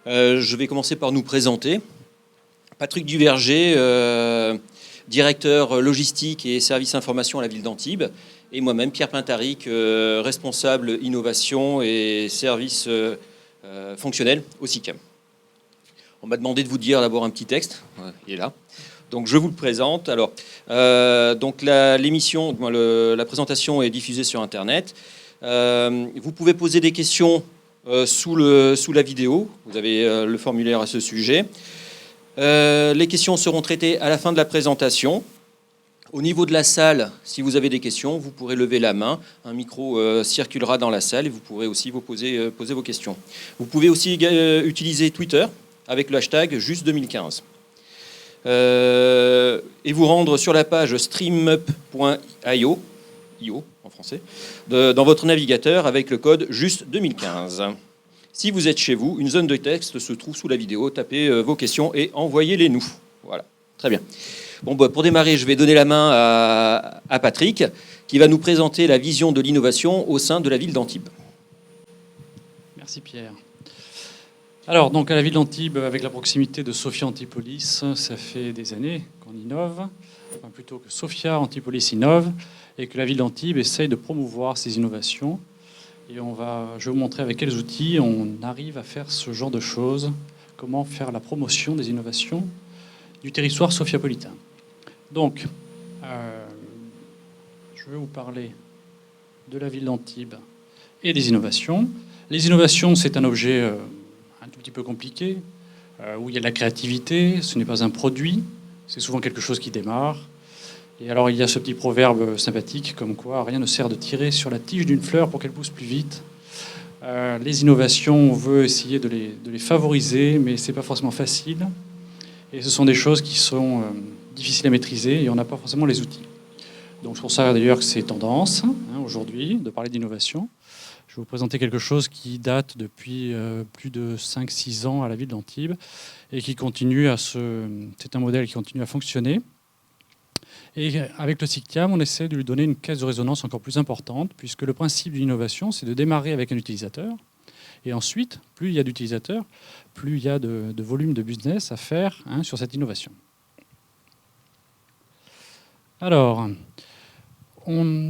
Je vais commencer par nous présenter. Patrick Duverger, directeur logistique et services information à la ville d'Antibes. Et moi-même, Pierre Plintaric, responsable innovation et services fonctionnels au SICAM. On m'a demandé de vous dire d'abord un petit texte. Il est là. Donc je vous le présente. Alors, donc l'émission, la présentation est diffusée sur Internet. Vous pouvez poser des questions sous la vidéo. Vous avez le formulaire à ce sujet. Les questions seront traitées à la fin de la présentation. Au niveau de la salle, si vous avez des questions, vous pourrez lever la main. Un micro circulera dans la salle et vous pourrez aussi vous poser vos questions. Vous pouvez aussi utiliser Twitter avec le hashtag juste2015. Et vous rendre sur la page streamup.io, IO en français, dans votre navigateur avec le code juste2015. Si vous êtes chez vous, une zone de texte se trouve sous la vidéo. Tapez vos questions et envoyez-les nous. Voilà, très bien. Bon, pour démarrer, je vais donner la main à Patrick, qui va nous présenter la vision de l'innovation au sein de la ville d'Antibes. Merci Pierre. Alors, donc à la ville d'Antibes, avec la proximité de Sophia Antipolis, ça fait des années qu'on innove, enfin plutôt que Sophia Antipolis innove, et que la ville d'Antibes essaye de promouvoir ces innovations. Et je vais vous montrer avec quels outils on arrive à faire ce genre de choses, comment faire la promotion des innovations du territoire sophiapolitain. Donc, je vais vous parler de la ville d'Antibes et des innovations. Les innovations, c'est un objet un tout petit peu compliqué, où il y a de la créativité, ce n'est pas un produit, c'est souvent quelque chose qui démarre. Et alors il y a ce petit proverbe sympathique comme quoi rien ne sert de tirer sur la tige d'une fleur pour qu'elle pousse plus vite. Les innovations, on veut essayer de les favoriser, mais ce n'est pas forcément facile. Et ce sont des choses qui sont difficiles à maîtriser et on n'a pas forcément les outils. Donc c'est pour ça d'ailleurs que c'est tendance aujourd'hui de parler d'innovation. Je vais vous présenter quelque chose qui date depuis plus de 5-6 ans à la ville d'Antibes et qui continue c'est un modèle qui continue à fonctionner. Et avec le SICAM, on essaie de lui donner une caisse de résonance encore plus importante, puisque le principe de l'innovation, c'est de démarrer avec un utilisateur. Et ensuite, plus il y a d'utilisateurs, plus il y a de volume de business à faire sur cette innovation. Alors,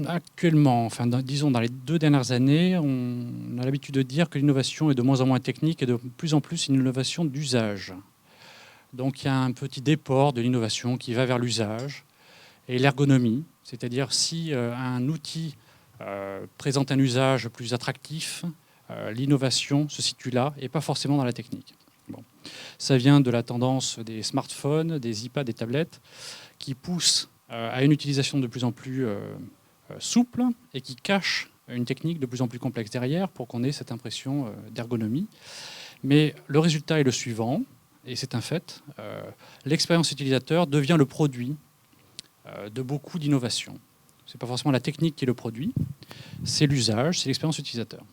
actuellement, disons dans les 2 dernières années, on a l'habitude de dire que l'innovation est de moins en moins technique et de plus en plus une innovation d'usage. Donc il y a un petit déport de l'innovation qui va vers l'usage et l'ergonomie, c'est-à-dire si un outil présente un usage plus attractif, l'innovation se situe là et pas forcément dans la technique. Bon. Ça vient de la tendance des smartphones, des iPads, des tablettes, qui poussent à une utilisation de plus en plus souple et qui cache une technique de plus en plus complexe derrière pour qu'on ait cette impression d'ergonomie. Mais le résultat est le suivant, et c'est un fait, l'expérience utilisateur devient le produit de beaucoup d'innovations. Ce n'est pas forcément la technique qui est le produit, c'est l'usage, c'est l'expérience utilisateur.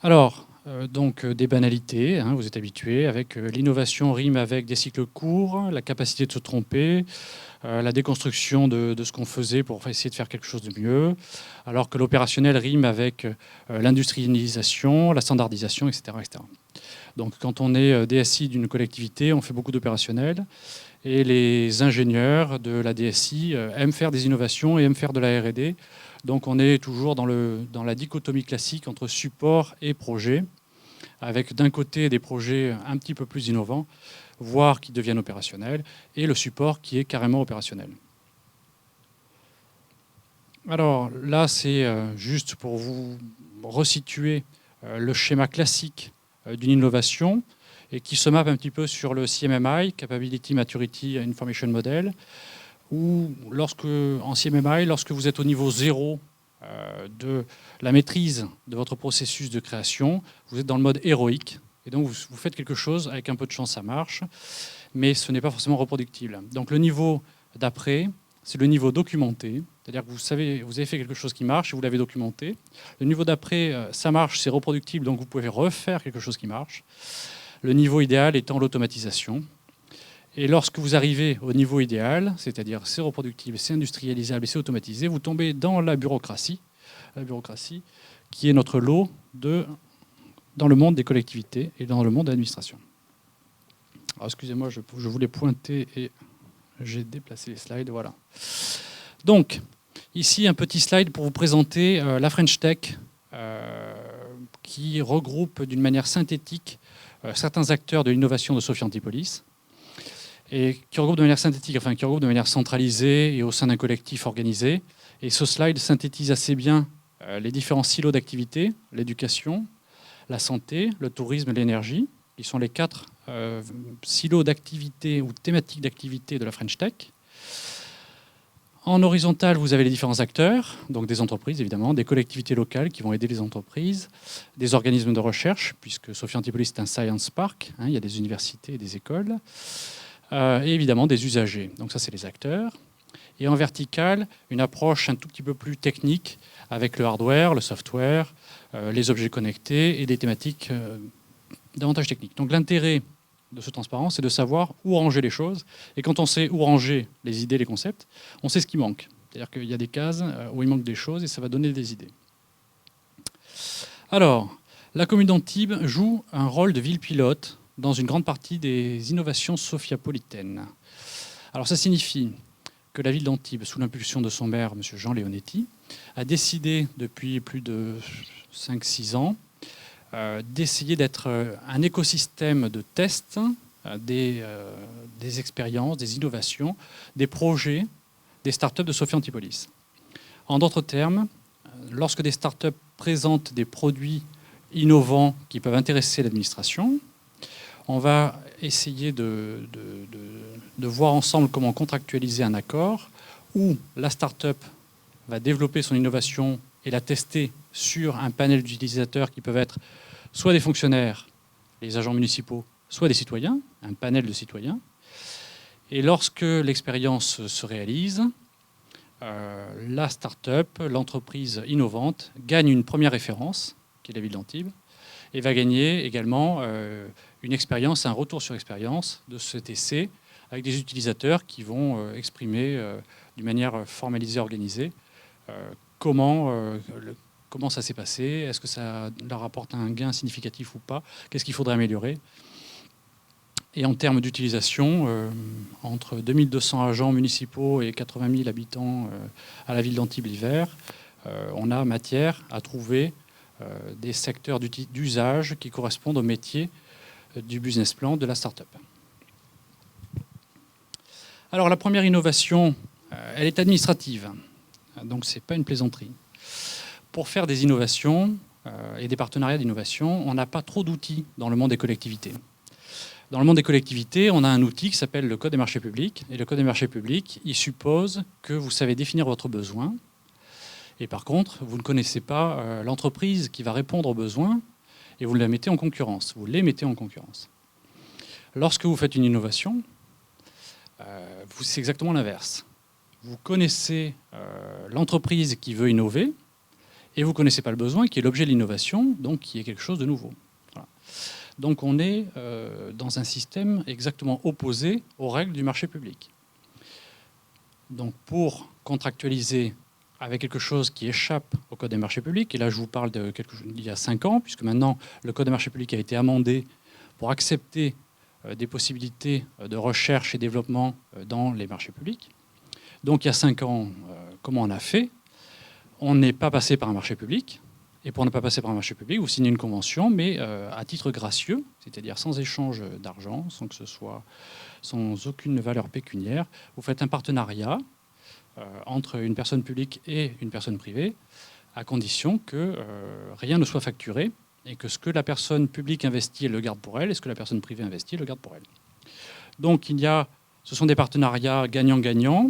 Alors, donc des banalités, vous êtes habitués, avec l'innovation rime avec des cycles courts, la capacité de se tromper, la déconstruction de ce qu'on faisait pour essayer de faire quelque chose de mieux, alors que l'opérationnel rime avec l'industrialisation, la standardisation, etc., etc. Donc quand on est DSI d'une collectivité, on fait beaucoup d'opérationnel, et les ingénieurs de la DSI aiment faire des innovations et aiment faire de la R&D. Donc on est toujours dans la dichotomie classique entre support et projet, avec d'un côté des projets un petit peu plus innovants, voire qui deviennent opérationnels, et le support qui est carrément opérationnel. Alors là, c'est juste pour vous resituer le schéma classique d'une innovation, et qui se mappe un petit peu sur le CMMI, Capability Maturity Information Model, où en CMMI, lorsque vous êtes au niveau 0 de la maîtrise de votre processus de création, vous êtes dans le mode héroïque, et donc vous faites quelque chose, avec un peu de chance ça marche, mais ce n'est pas forcément reproductible. Donc le niveau d'après, c'est le niveau documenté, c'est-à-dire que vous avez fait quelque chose qui marche et vous l'avez documenté. Le niveau d'après, ça marche, c'est reproductible, donc vous pouvez refaire quelque chose qui marche. Le niveau idéal étant l'automatisation. Et lorsque vous arrivez au niveau idéal, c'est-à-dire c'est reproductible, c'est industrialisable et c'est automatisé, vous tombez dans la bureaucratie qui est notre lot de dans le monde des collectivités et dans le monde de l'administration. Alors, excusez-moi, je voulais pointer et j'ai déplacé les slides, voilà. Donc, ici, un petit slide pour vous présenter la French Tech, qui regroupe d'une manière synthétique certains acteurs de l'innovation de Sophia Antipolis, et qui regroupe de manière synthétique, enfin qui regroupe de manière centralisée et au sein d'un collectif organisé. Et ce slide synthétise assez bien les différents silos d'activité, l'éducation, la santé, le tourisme et l'énergie, qui sont les 4 silos d'activité ou thématiques d'activité de la French Tech. En horizontal, vous avez les différents acteurs, donc des entreprises évidemment, des collectivités locales qui vont aider les entreprises, des organismes de recherche, puisque Sophia Antipolis est un science park, il y a des universités et des écoles, et évidemment des usagers. Donc ça, c'est les acteurs. Et en vertical, une approche un tout petit peu plus technique avec le hardware, le software, les objets connectés et des thématiques davantage techniques. Donc l'intérêt de ce transparent, c'est de savoir où ranger les choses. Et quand on sait où ranger les idées, les concepts, on sait ce qui manque. C'est-à-dire qu'il y a des cases où il manque des choses et ça va donner des idées. Alors, la commune d'Antibes joue un rôle de ville pilote dans une grande partie des innovations sophiapolitaines. Alors ça signifie que la ville d'Antibes, sous l'impulsion de son maire, M. Jean Leonetti, a décidé depuis plus de 5-6 ans d'essayer d'être un écosystème de tests, des expériences, des innovations, des projets, des startups de Sophia Antipolis. En d'autres termes, lorsque des startups présentent des produits innovants qui peuvent intéresser l'administration, on va essayer de voir ensemble comment contractualiser un accord où la startup va développer son innovation et la tester sur un panel d'utilisateurs qui peuvent être soit des fonctionnaires, les agents municipaux, soit des citoyens, un panel de citoyens. Et lorsque l'expérience se réalise, la start-up, l'entreprise innovante, gagne une première référence, qui est la ville d'Antibes, et va gagner également une expérience, un retour sur expérience de cet essai, avec des utilisateurs qui vont exprimer d'une manière formalisée, organisée, comment ça s'est passé, est-ce que ça leur apporte un gain significatif ou pas, qu'est-ce qu'il faudrait améliorer. Et en termes d'utilisation, entre 2200 agents municipaux et 80 000 habitants à la ville d'Antibes l'hiver, on a matière à trouver des secteurs d'usage qui correspondent au métier du business plan de la start-up. Alors la première innovation, elle est administrative, donc ce n'est pas une plaisanterie. Pour faire des innovations et des partenariats d'innovation, on n'a pas trop d'outils dans le monde des collectivités. Dans le monde des collectivités, on a un outil qui s'appelle le Code des marchés publics. Et le Code des marchés publics, il suppose que vous savez définir votre besoin. Et par contre, vous ne connaissez pas l'entreprise qui va répondre aux besoins et vous la mettez en concurrence. Vous les mettez en concurrence. Lorsque vous faites une innovation, c'est exactement l'inverse. Vous connaissez l'entreprise qui veut innover et vous ne connaissez pas le besoin qui est l'objet de l'innovation, donc qui est quelque chose de nouveau. Voilà. Donc on est dans un système exactement opposé aux règles du marché public. Donc pour contractualiser avec quelque chose qui échappe au Code des marchés publics, et là je vous parle d'il y a 5 ans, puisque maintenant le Code des marchés publics a été amendé pour accepter des possibilités de recherche et développement dans les marchés publics. Donc il y a 5 ans, comment on a fait ? On n'est pas passé par un marché public. Et pour ne pas passer par un marché public, vous signez une convention, mais à titre gracieux, c'est-à-dire sans échange d'argent, sans aucune valeur pécuniaire. Vous faites un partenariat entre une personne publique et une personne privée, à condition que rien ne soit facturé et que ce que la personne publique investit, elle le garde pour elle, et ce que la personne privée investit, elle le garde pour elle. Donc ce sont des partenariats gagnant-gagnant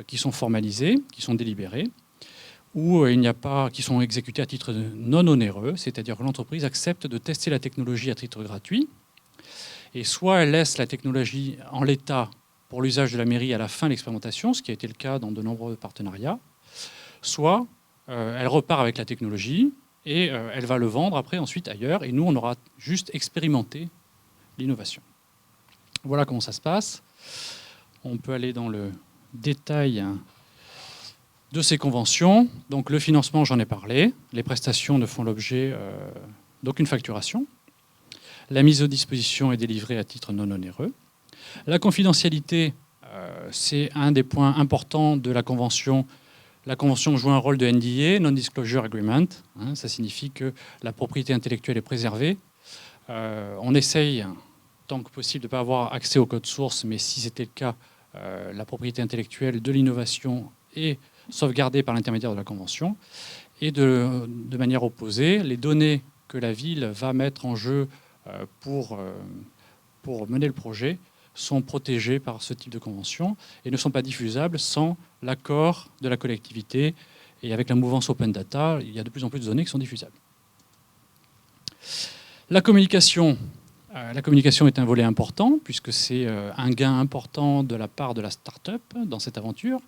qui sont formalisés, qui sont délibérés, ou qui sont exécutés à titre non onéreux, c'est-à-dire que l'entreprise accepte de tester la technologie à titre gratuit, et soit elle laisse la technologie en l'état pour l'usage de la mairie à la fin de l'expérimentation, ce qui a été le cas dans de nombreux partenariats, soit elle repart avec la technologie et elle va le vendre après ensuite ailleurs, et nous on aura juste expérimenté l'innovation. Voilà comment ça se passe. On peut aller dans le détail de ces conventions. Donc le financement, j'en ai parlé. Les prestations ne font l'objet Donc une facturation. La mise à disposition est délivrée à titre non onéreux. La confidentialité, c'est un des points importants de la convention. La convention joue un rôle de NDA, Non-Disclosure Agreement. Ça signifie que la propriété intellectuelle est préservée. On essaye, tant que possible, de ne pas avoir accès au code source, mais si c'était le cas, la propriété intellectuelle de l'innovation est sauvegardée par l'intermédiaire de la convention. Et de manière opposée, les données que la ville va mettre en jeu pour mener le projet sont protégées par ce type de convention et ne sont pas diffusables sans l'accord de la collectivité. Et avec la mouvance Open Data, il y a de plus en plus de données qui sont diffusables. La communication est un volet important puisque c'est un gain important de la part de la start-up dans cette aventure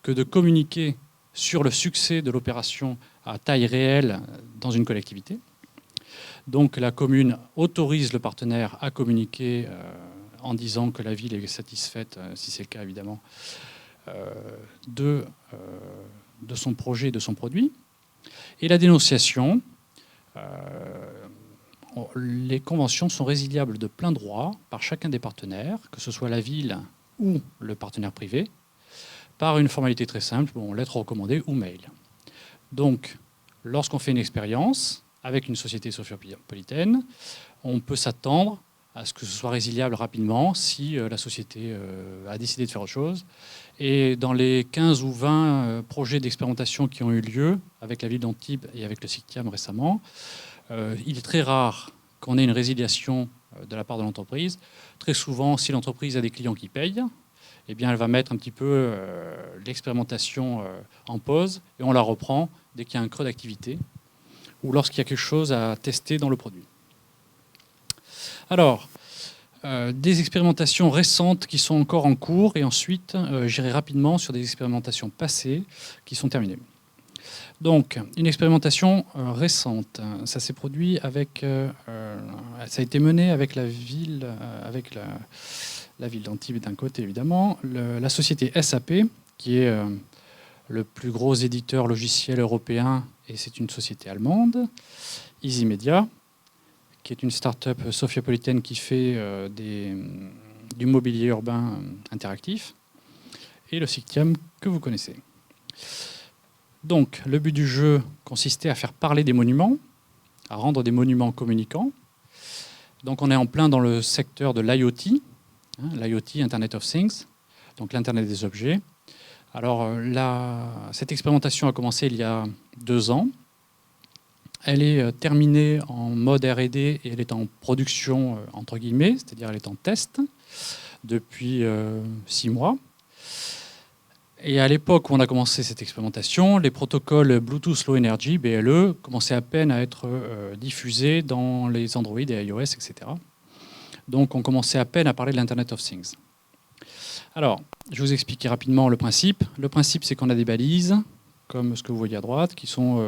que de communiquer sur le succès de l'opération à taille réelle dans une collectivité. Donc la commune autorise le partenaire à communiquer en disant que la ville est satisfaite, si c'est le cas évidemment, de son projet et de son produit. Et la dénonciation, les conventions sont résiliables de plein droit par chacun des partenaires, que ce soit la ville ou le partenaire privé, par une formalité très simple, lettre recommandée ou mail. Donc, lorsqu'on fait une expérience avec une société sophiopolitaine, on peut s'attendre à ce que ce soit résiliable rapidement si la société a décidé de faire autre chose. Et dans les 15 ou 20 projets d'expérimentation qui ont eu lieu avec la ville d'Antibes et avec le SICTIAM récemment, il est très rare qu'on ait une résiliation de la part de l'entreprise. Très souvent, si l'entreprise a des clients qui payent, eh bien, elle va mettre un petit peu l'expérimentation en pause et on la reprend dès qu'il y a un creux d'activité ou lorsqu'il y a quelque chose à tester dans le produit. Alors, des expérimentations récentes qui sont encore en cours et ensuite j'irai rapidement sur des expérimentations passées qui sont terminées. Donc, une expérimentation récente, ça s'est produit avec, ça a été mené avec la ville, la ville d'Antibes d'un côté évidemment, la société SAP qui est le plus gros éditeur logiciel européen et c'est une société allemande, EasyMedia, qui est une start-up sophiopolitaine qui fait du mobilier urbain interactif, et le SICTIAM que vous connaissez. Donc, le but du jeu consistait à faire parler des monuments, à rendre des monuments communicants. Donc, on est en plein dans le secteur de l'IoT, l'IoT, Internet of Things, donc l'Internet des objets. Alors, cette expérimentation a commencé il y a 2 ans. Elle est terminée en mode R&D et elle est en production, entre guillemets, c'est-à-dire elle est en test depuis 6 mois. Et à l'époque où on a commencé cette expérimentation, les protocoles Bluetooth Low Energy, BLE, commençaient à peine à être diffusés dans les Android et iOS, etc. Donc on commençait à peine à parler de l'Internet of Things. Alors, je vais vous expliquer rapidement le principe. Le principe, c'est qu'on a des balises, comme ce que vous voyez à droite, qui sont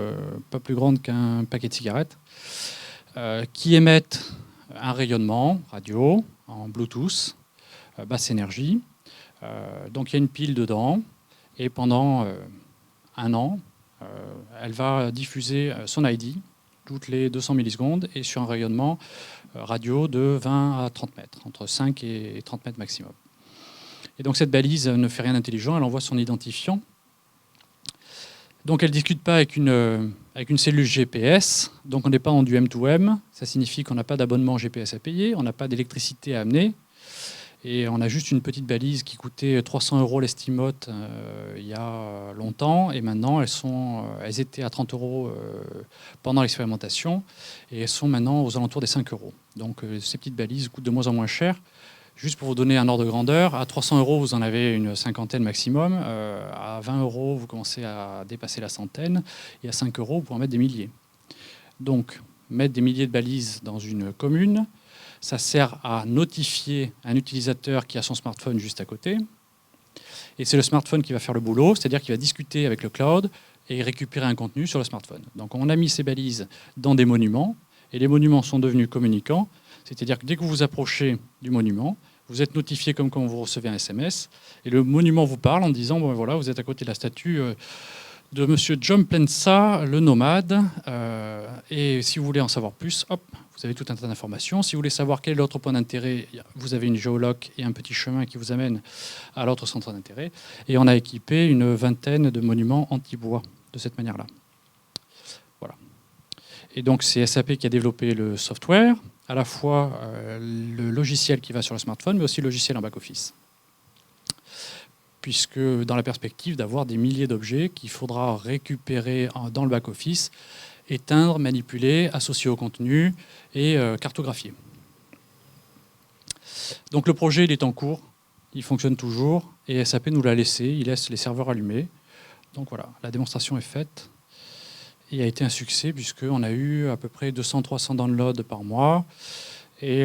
pas plus grandes qu'un paquet de cigarettes, qui émettent un rayonnement radio en Bluetooth, basse énergie. Donc il y a une pile dedans. Et pendant 1 an, elle va diffuser son ID toutes les 200 millisecondes et sur un rayonnement radio de 20 à 30 mètres, entre 5 et 30 mètres maximum. Et donc cette balise ne fait rien d'intelligent, elle envoie son identifiant. Donc elle ne discute pas avec une cellule GPS, donc on n'est pas en du M2M, ça signifie qu'on n'a pas d'abonnement GPS à payer, on n'a pas d'électricité à amener, et on a juste une petite balise qui coûtait 300 € l'estimote il y a longtemps. Et maintenant, elles étaient à 30 € pendant l'expérimentation. Et elles sont maintenant aux alentours des 5 €. Donc ces petites balises coûtent de moins en moins cher. Juste pour vous donner un ordre de grandeur, à 300 €, vous en avez une cinquantaine maximum. À 20 €, vous commencez à dépasser la centaine. Et à 5 €, vous pouvez en mettre des milliers. Donc, mettre des milliers de balises dans une commune, ça sert à notifier un utilisateur qui a son smartphone juste à côté. Et c'est le smartphone qui va faire le boulot, c'est-à-dire qu'il va discuter avec le cloud et récupérer un contenu sur le smartphone. Donc on a mis ces balises dans des monuments, et les monuments sont devenus communicants. C'est-à-dire que dès que vous vous approchez du monument, vous êtes notifié comme quand vous recevez un SMS, et le monument vous parle en disant, bon, voilà, vous êtes à côté de la statue de Monsieur John Plensa, le nomade. Et si vous voulez en savoir plus, hop, vous avez tout un tas d'informations. Si vous voulez savoir quel est l'autre point d'intérêt, vous avez une géoloc et un petit chemin qui vous amène à l'autre centre d'intérêt. Et on a équipé une vingtaine de monuments anti-bois de cette manière-là. Voilà. Et donc c'est SAP qui a développé le software, à la fois le logiciel qui va sur le smartphone, mais aussi le logiciel en back-office. Puisque dans la perspective d'avoir des milliers d'objets qu'il faudra récupérer dans le back-office, éteindre, manipuler, associer au contenu et cartographier. Donc le projet il est en cours, il fonctionne toujours, et SAP nous l'a laissé, il laisse les serveurs allumés. Donc voilà, la démonstration est faite, et a été un succès, puisqu'on a eu à peu près 200-300 downloads par mois, et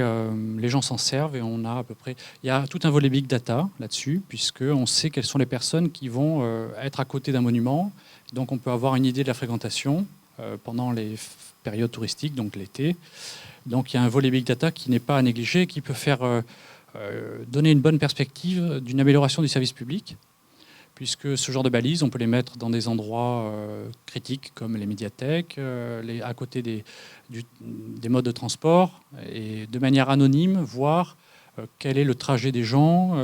les gens s'en servent, et on a à peu près... Il y a tout un volet big data là-dessus, puisqu'on sait quelles sont les personnes qui vont être à côté d'un monument, donc on peut avoir une idée de la fréquentation pendant les périodes touristiques, donc l'été. Donc il y a un volet big data qui n'est pas à négliger, qui peut faire donner une bonne perspective d'une amélioration du service public, puisque ce genre de balises, on peut les mettre dans des endroits critiques comme les médiathèques, à côté des modes de transport, et de manière anonyme, voir quel est le trajet des gens,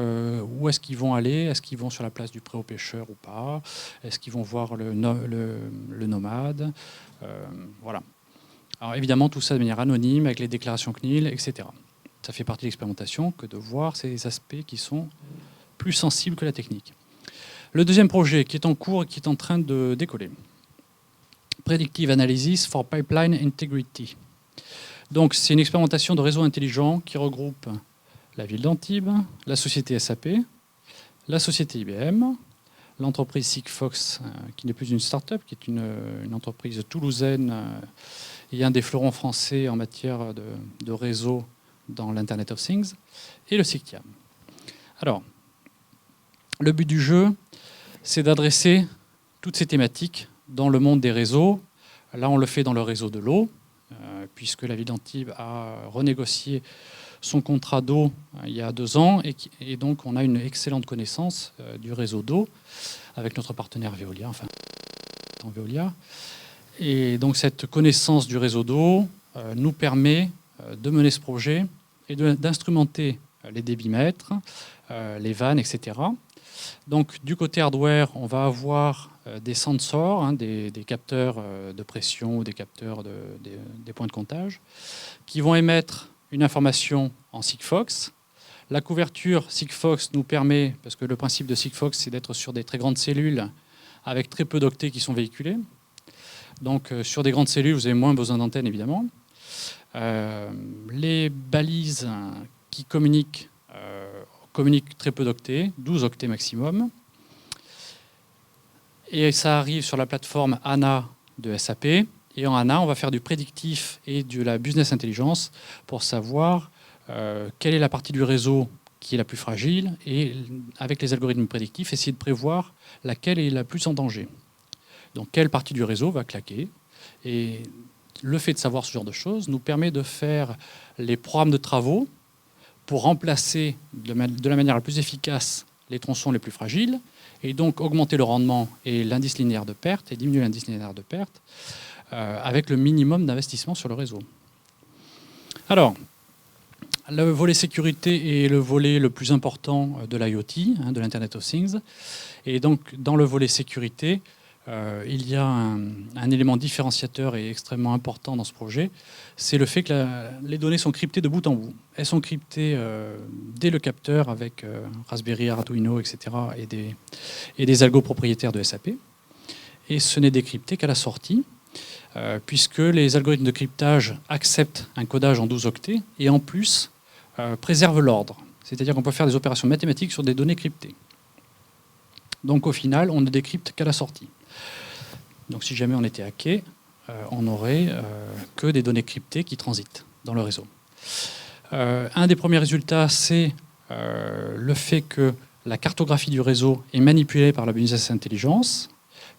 où est-ce qu'ils vont aller, est-ce qu'ils vont sur la place du pré aux pêcheurs ou pas, est-ce qu'ils vont voir le nomade, voilà. Alors évidemment, tout ça de manière anonyme, avec les déclarations CNIL, etc. Ça fait partie de l'expérimentation que de voir ces aspects qui sont plus sensibles que la technique. Le deuxième projet qui est en cours et qui est en train de décoller. Predictive Analysis for Pipeline Integrity. Donc c'est une expérimentation de réseau intelligent qui regroupe la ville d'Antibes, la société SAP, la société IBM, l'entreprise Sigfox, qui n'est plus une start-up, qui est une entreprise toulousaine et un des fleurons français en matière de réseau dans l'Internet of Things, et le CICTIAM. Alors, le but du jeu, c'est d'adresser toutes ces thématiques dans le monde des réseaux. Là, on le fait dans le réseau de l'eau, puisque la ville d'Antibes a renégocié son contrat d'eau il y a 2 ans, et donc on a une excellente connaissance du réseau d'eau avec notre partenaire Veolia, enfin Veolia. Et donc cette connaissance du réseau d'eau nous permet de mener ce projet et d'instrumenter les débitmètres, les vannes, etc. Donc du côté hardware, on va avoir des sensors, des capteurs de pression ou des capteurs des points de comptage, qui vont émettre une information en Sigfox. La couverture Sigfox nous permet, parce que le principe de Sigfox, c'est d'être sur des très grandes cellules avec très peu d'octets qui sont véhiculés. Donc sur des grandes cellules, vous avez moins besoin d'antennes, évidemment. Les balises qui communiquent très peu d'octets, 12 octets maximum. Et ça arrive sur la plateforme ANA de SAP. Et en ANA, on va faire du prédictif et de la business intelligence pour savoir quelle est la partie du réseau qui est la plus fragile, et avec les algorithmes prédictifs, essayer de prévoir laquelle est la plus en danger. Donc quelle partie du réseau va claquer. Et le fait de savoir ce genre de choses nous permet de faire les programmes de travaux pour remplacer de la manière la plus efficace les tronçons les plus fragiles, et donc augmenter le rendement et l'indice linéaire de perte, et diminuer l'indice linéaire de perte, avec le minimum d'investissement sur le réseau. Alors, le volet sécurité est le volet le plus important de l'IoT, de l'Internet of Things. Et donc, dans le volet sécurité, il y a un élément différenciateur et extrêmement important dans ce projet, c'est le fait que les données sont cryptées de bout en bout. Elles sont cryptées dès le capteur avec Raspberry, Arduino, etc. et des algos propriétaires de SAP. Et ce n'est décrypté qu'à la sortie, puisque les algorithmes de cryptage acceptent un codage en 12 octets et en plus préservent l'ordre. C'est-à-dire qu'on peut faire des opérations mathématiques sur des données cryptées. Donc au final, on ne décrypte qu'à la sortie. Donc si jamais on était hacké, on n'aurait que des données cryptées qui transitent dans le réseau. Un des premiers résultats, c'est le fait que la cartographie du réseau est manipulée par la business intelligence,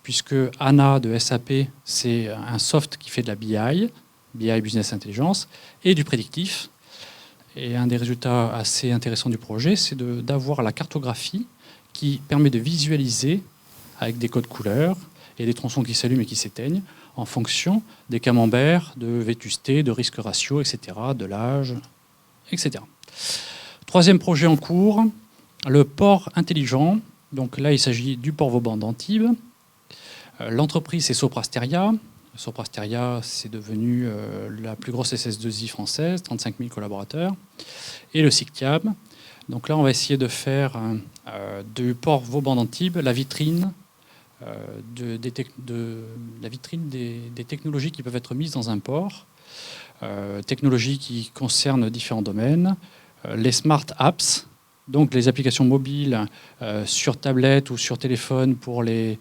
puisque ANA de SAP, c'est un soft qui fait de la BI Business Intelligence, et du prédictif. Et un des résultats assez intéressants du projet, c'est d'avoir la cartographie qui permet de visualiser avec des codes couleurs et des tronçons qui s'allument et qui s'éteignent en fonction des camemberts, de vétusté, de risque ratio, etc., de l'âge, etc. Troisième projet en cours, le port intelligent. Donc là, il s'agit du port Vauban d'Antibes. L'entreprise, c'est Soprasteria. Soprasteria, c'est devenu la plus grosse SS2I française, 35 000 collaborateurs. Et le SICTIAB. Donc là, on va essayer de faire du port Vauban d'Antibes la vitrine, des technologies qui peuvent être mises dans un port, technologies qui concernent différents domaines, les smart apps, donc les applications mobiles sur tablette ou sur téléphone pour les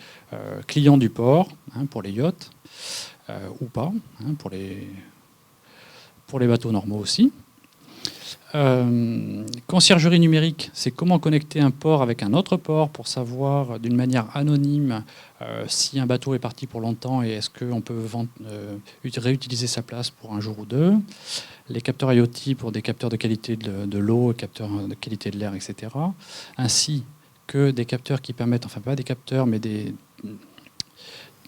clients du port, pour les yachts, ou pas, pour les bateaux normaux aussi. Conciergerie numérique, c'est comment connecter un port avec un autre port pour savoir d'une manière anonyme si un bateau est parti pour longtemps et est-ce qu'on peut réutiliser sa place pour un jour ou deux. Les capteurs IoT pour des capteurs de qualité de l'eau, capteurs de qualité de l'air, etc. Ainsi que des capteurs qui permettent, enfin pas des capteurs, mais des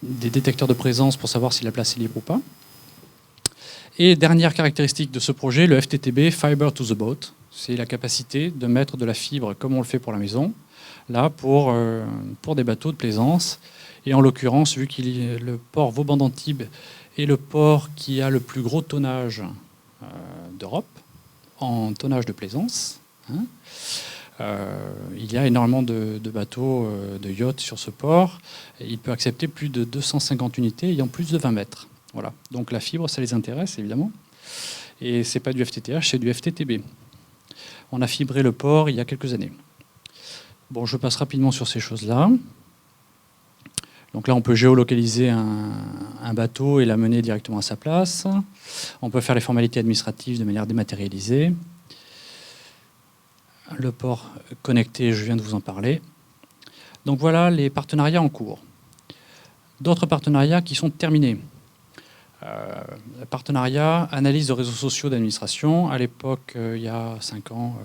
détecteurs de présence pour savoir si la place est libre ou pas. Et dernière caractéristique de ce projet, le FTTB, Fiber to the Boat. C'est la capacité de mettre de la fibre comme on le fait pour la maison, là pour des bateaux de plaisance. Et en l'occurrence, vu qu'il est le port Vauban d'Antibes est le port qui a le plus gros tonnage d'Europe, en tonnage de plaisance, il y a énormément de bateaux, de yachts sur ce port. Et il peut accepter plus de 250 unités ayant plus de 20 mètres. Voilà. Donc la fibre, ça les intéresse évidemment. Et ce n'est pas du FTTH, c'est du FTTB. On a fibré le port il y a quelques années. Bon, je passe rapidement sur ces choses-là. Donc là, on peut géolocaliser un bateau et l'amener directement à sa place. On peut faire les formalités administratives de manière dématérialisée. Le port connecté, je viens de vous en parler. Donc voilà les partenariats en cours. D'autres partenariats qui sont terminés. Partenariat, analyse de réseaux sociaux d'administration. À l'époque, il y a 5 ans,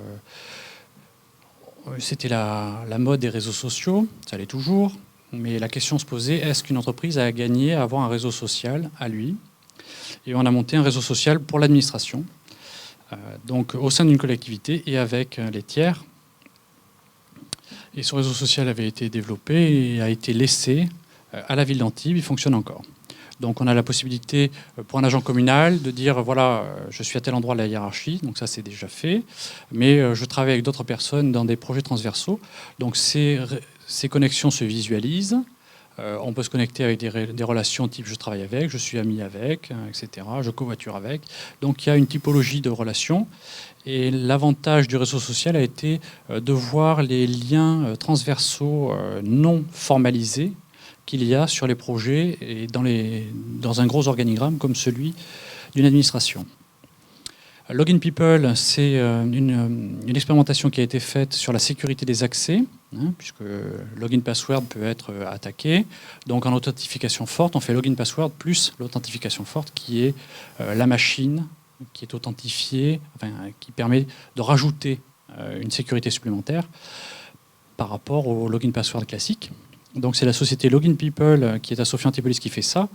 c'était la mode des réseaux sociaux, ça l'est toujours. Mais la question se posait, est-ce qu'une entreprise a gagné à avoir un réseau social à lui? Et on a monté un réseau social pour l'administration, donc au sein d'une collectivité et avec les tiers. Et ce réseau social avait été développé et a été laissé à la ville d'Antibes, il fonctionne encore. Donc on a la possibilité pour un agent communal de dire voilà, je suis à tel endroit de la hiérarchie, donc ça c'est déjà fait, mais je travaille avec d'autres personnes dans des projets transversaux. Donc ces connexions se visualisent. On peut se connecter avec des relations type je travaille avec, je suis ami avec, etc. Je covoiture avec. Donc il y a une typologie de relations. Et l'avantage du réseau social a été de voir les liens transversaux non formalisés qu'il y a sur les projets et dans un gros organigramme comme celui d'une administration. Login People, c'est une expérimentation qui a été faite sur la sécurité des accès, puisque Login Password peut être attaqué. Donc en authentification forte, on fait Login Password plus l'authentification forte qui est la machine qui est authentifiée, enfin, qui permet de rajouter une sécurité supplémentaire par rapport au Login Password classique. Donc c'est la société Login People qui est à Sophia Antipolis qui fait ça.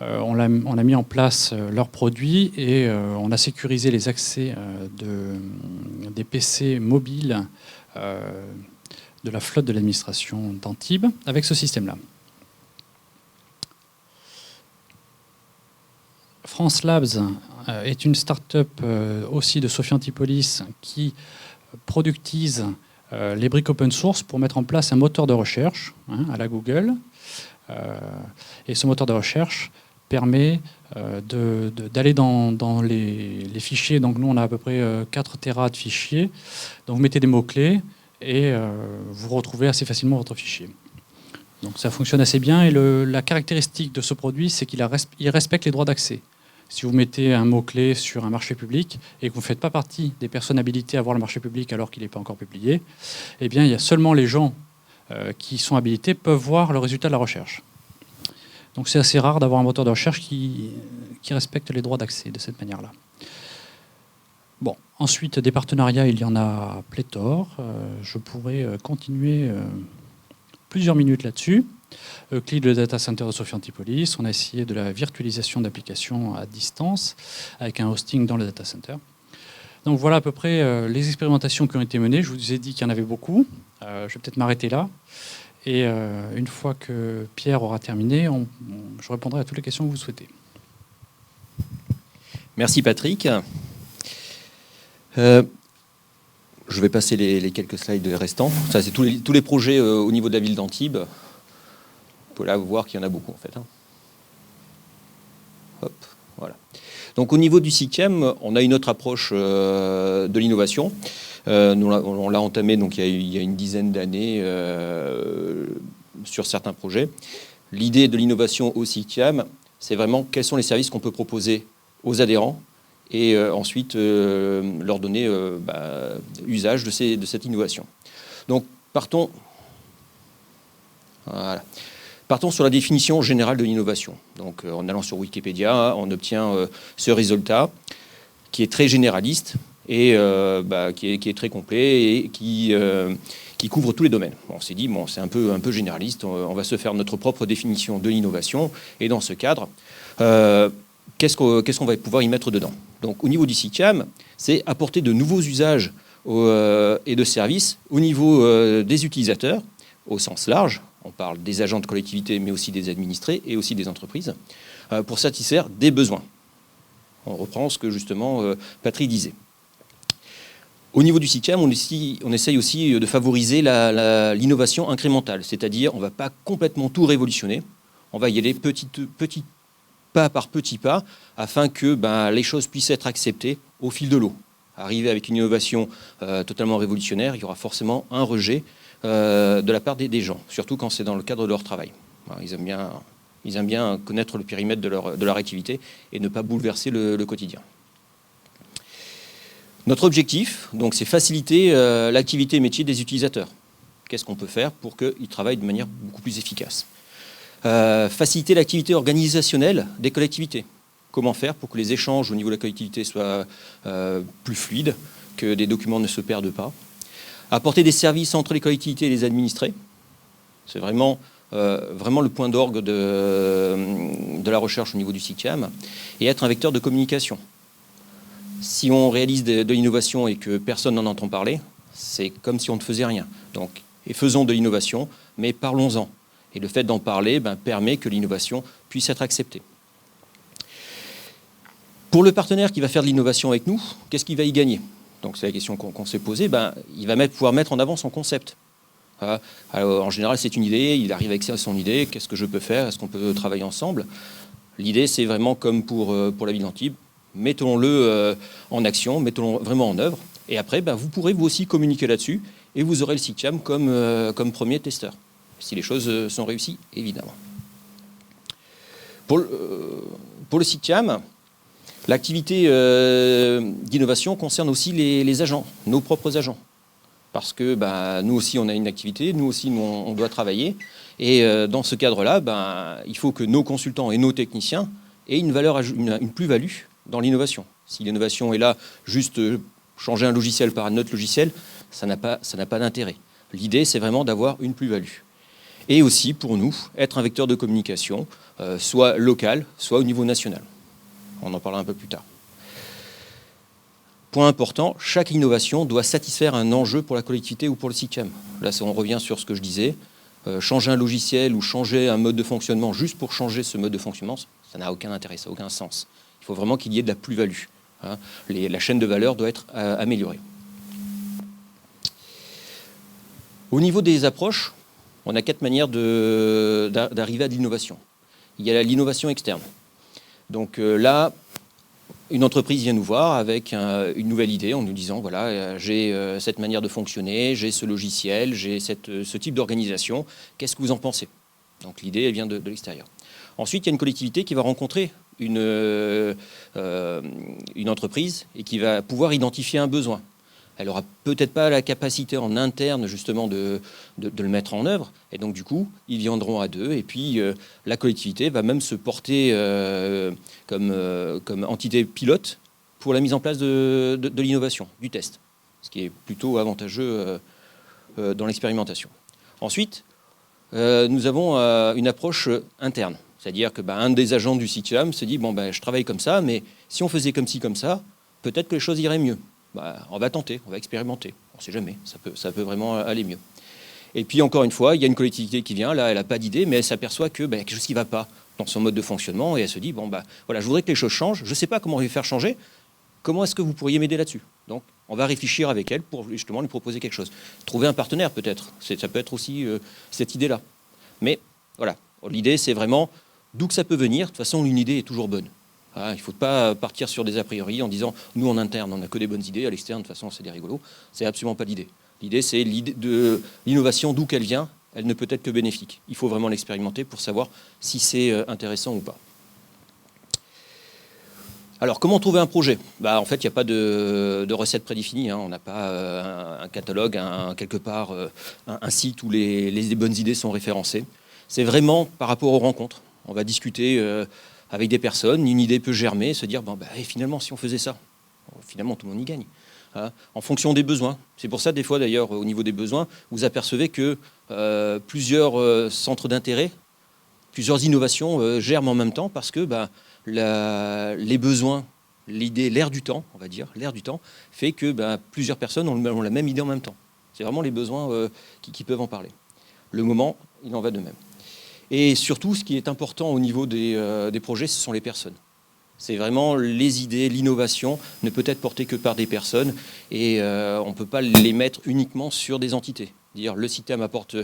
On a mis en place leurs produits et on a sécurisé les accès des PC mobiles de la flotte de l'administration d'Antibes avec ce système-là. France Labs est une start-up aussi de Sophia Antipolis qui productise les briques open source pour mettre en place un moteur de recherche à la Google. Et ce moteur de recherche permet d'aller dans les fichiers. Donc nous, on a à peu près 4 Tera de fichiers. Donc vous mettez des mots-clés et vous retrouvez assez facilement votre fichier. Donc ça fonctionne assez bien. Et la caractéristique de ce produit, c'est qu'il respecte les droits d'accès. Si vous mettez un mot-clé sur un marché public et que vous ne faites pas partie des personnes habilitées à voir le marché public alors qu'il n'est pas encore publié, eh bien, il y a seulement les gens qui sont habilités peuvent voir le résultat de la recherche. Donc c'est assez rare d'avoir un moteur de recherche qui respecte les droits d'accès de cette manière-là. Bon, ensuite, des partenariats, il y en a pléthore. Je pourrais continuer plusieurs minutes là-dessus. Euclid, le data center de Sophia Antipolis, on a essayé de la virtualisation d'applications à distance avec un hosting dans le data center. Donc voilà à peu près les expérimentations qui ont été menées. Je vous ai dit qu'il y en avait beaucoup. Je vais peut-être m'arrêter là. Et une fois que Pierre aura terminé, je répondrai à toutes les questions que vous souhaitez. Merci Patrick. Je vais passer les quelques slides restants. Ça, c'est tous les projets au niveau de la ville d'Antibes. Vous pouvez là voir qu'il y en a beaucoup en fait. Hop, voilà. Donc au niveau du SICAM, on a une autre approche de l'innovation. On l'a entamé donc, il y a une dizaine d'années sur certains projets. L'idée de l'innovation au SICAM, c'est vraiment quels sont les services qu'on peut proposer aux adhérents et ensuite leur donner usage de cette innovation. Donc partons sur la définition générale de l'innovation. Donc en allant sur Wikipédia, on obtient ce résultat qui est très généraliste et qui est très complet et qui couvre tous les domaines. Bon, on s'est dit, bon, c'est un peu généraliste, on va se faire notre propre définition de l'innovation, et dans ce cadre, qu'est-ce qu'on va pouvoir y mettre dedans? Donc au niveau du SICAM, c'est apporter de nouveaux usages et de services au niveau des utilisateurs, au sens large. On parle des agents de collectivité, mais aussi des administrés et aussi des entreprises, pour satisfaire des besoins. On reprend ce que justement Patrick disait. Au niveau du SICAM, on essaye aussi de favoriser l'innovation incrémentale, c'est-à-dire on ne va pas complètement tout révolutionner, on va y aller petit pas par petit pas, afin que les choses puissent être acceptées au fil de l'eau. Arriver avec une innovation totalement révolutionnaire, il y aura forcément un rejet de la part des gens, surtout quand c'est dans le cadre de leur travail. Ils aiment bien connaître le périmètre de leur activité et ne pas bouleverser le quotidien. Notre objectif, donc, c'est faciliter l'activité métier des utilisateurs. Qu'est-ce qu'on peut faire pour qu'ils travaillent de manière beaucoup plus efficace? Faciliter l'activité organisationnelle des collectivités. Comment faire pour que les échanges au niveau de la collectivité soient plus fluides, que des documents ne se perdent pas? Apporter des services entre les collectivités et les administrés. C'est vraiment le point d'orgue de la recherche au niveau du SICAM. Et être un vecteur de communication. Si on réalise de l'innovation et que personne n'en entend parler, c'est comme si on ne faisait rien. Donc, et faisons de l'innovation, mais parlons-en. Et le fait d'en parler permet que l'innovation puisse être acceptée. Pour le partenaire qui va faire de l'innovation avec nous, qu'est-ce qu'il va y gagner? Donc c'est la question qu'on s'est posée. Il va pouvoir mettre en avant son concept. Alors, en général, c'est une idée, il arrive avec son idée, qu'est-ce que je peux faire? Est-ce qu'on peut travailler ensemble? L'idée, c'est vraiment comme pour la ville d'Antibes, mettons-le en action, mettons-le vraiment en œuvre, et après, vous pourrez vous aussi communiquer là-dessus, et vous aurez le SICAM comme premier testeur, si les choses sont réussies, évidemment. Pour le SICAM, l'activité d'innovation concerne aussi les agents, nos propres agents. Parce que nous aussi, on a une activité, nous aussi, on doit travailler. Et dans ce cadre-là, il faut que nos consultants et nos techniciens aient une plus-value dans l'innovation. Si l'innovation est là, juste changer un logiciel par un autre logiciel, ça n'a pas d'intérêt. L'idée, c'est vraiment d'avoir une plus-value. Et aussi, pour nous, être un vecteur de communication, soit local, soit au niveau national. On en parlera un peu plus tard. Point important, chaque innovation doit satisfaire un enjeu pour la collectivité ou pour le SICAM. Là, on revient sur ce que je disais. Changer un logiciel ou changer un mode de fonctionnement juste pour changer ce mode de fonctionnement, ça n'a aucun intérêt, ça n'a aucun sens. Il faut vraiment qu'il y ait de la plus-value. La chaîne de valeur doit être améliorée. Au niveau des approches, on a 4 manières d'arriver à de l'innovation. Il y a l'innovation externe. Donc là, une entreprise vient nous voir avec une nouvelle idée en nous disant, voilà, j'ai cette manière de fonctionner, j'ai ce logiciel, j'ai ce type d'organisation, qu'est-ce que vous en pensez? Donc l'idée, elle vient de l'extérieur. Ensuite, il y a une collectivité qui va rencontrer une entreprise et qui va pouvoir identifier un besoin. Elle n'aura peut-être pas la capacité en interne justement de le mettre en œuvre. Et donc du coup, ils viendront à deux. Et puis la collectivité va même se porter comme entité pilote pour la mise en place de l'innovation, du test. Ce qui est plutôt avantageux dans l'expérimentation. Ensuite, nous avons une approche interne. C'est-à-dire que un des agents du CICAM se dit, je travaille comme ça, mais si on faisait comme ci, comme ça, peut-être que les choses iraient mieux. On va tenter, on va expérimenter. On ne sait jamais, ça peut vraiment aller mieux. Et puis encore une fois, il y a une collectivité qui vient, là elle n'a pas d'idée, mais elle s'aperçoit que y a quelque chose qui ne va pas dans son mode de fonctionnement, et elle se dit, voilà, je voudrais que les choses changent, je ne sais pas comment les faire changer, comment est-ce que vous pourriez m'aider là-dessus? Donc on va réfléchir avec elle pour justement lui proposer quelque chose. Trouver un partenaire peut-être, ça peut être aussi cette idée-là. Mais voilà, l'idée c'est vraiment d'où que ça peut venir. De toute façon, une idée est toujours bonne. Il ne faut pas partir sur des a priori en disant nous en interne on n'a que des bonnes idées, à l'externe de toute façon c'est des rigolos. C'est absolument pas l'idée. L'idée c'est l'innovation, d'où qu'elle vient, elle ne peut être que bénéfique. Il faut vraiment l'expérimenter pour savoir si c'est intéressant ou pas. Alors comment trouver un projet? En fait il n'y a pas de recette prédéfinie, on n'a pas un catalogue, quelque part un site où les bonnes idées sont référencées. C'est vraiment par rapport aux rencontres. On va discuter avec des personnes, une idée peut germer, se dire finalement si on faisait ça, finalement tout le monde y gagne. En fonction des besoins. C'est pour ça des fois d'ailleurs au niveau des besoins, vous apercevez que plusieurs centres d'intérêt, plusieurs innovations germent en même temps parce que les besoins, l'idée, l'air du temps, on va dire, l'air du temps, fait que plusieurs personnes ont la même idée en même temps. C'est vraiment les besoins qui peuvent en parler. Le moment, il en va de même. Et surtout, ce qui est important au niveau des projets, ce sont les personnes. C'est vraiment les idées, l'innovation ne peut être portée que par des personnes et on ne peut pas les mettre uniquement sur des entités. Dire le CICAM apporte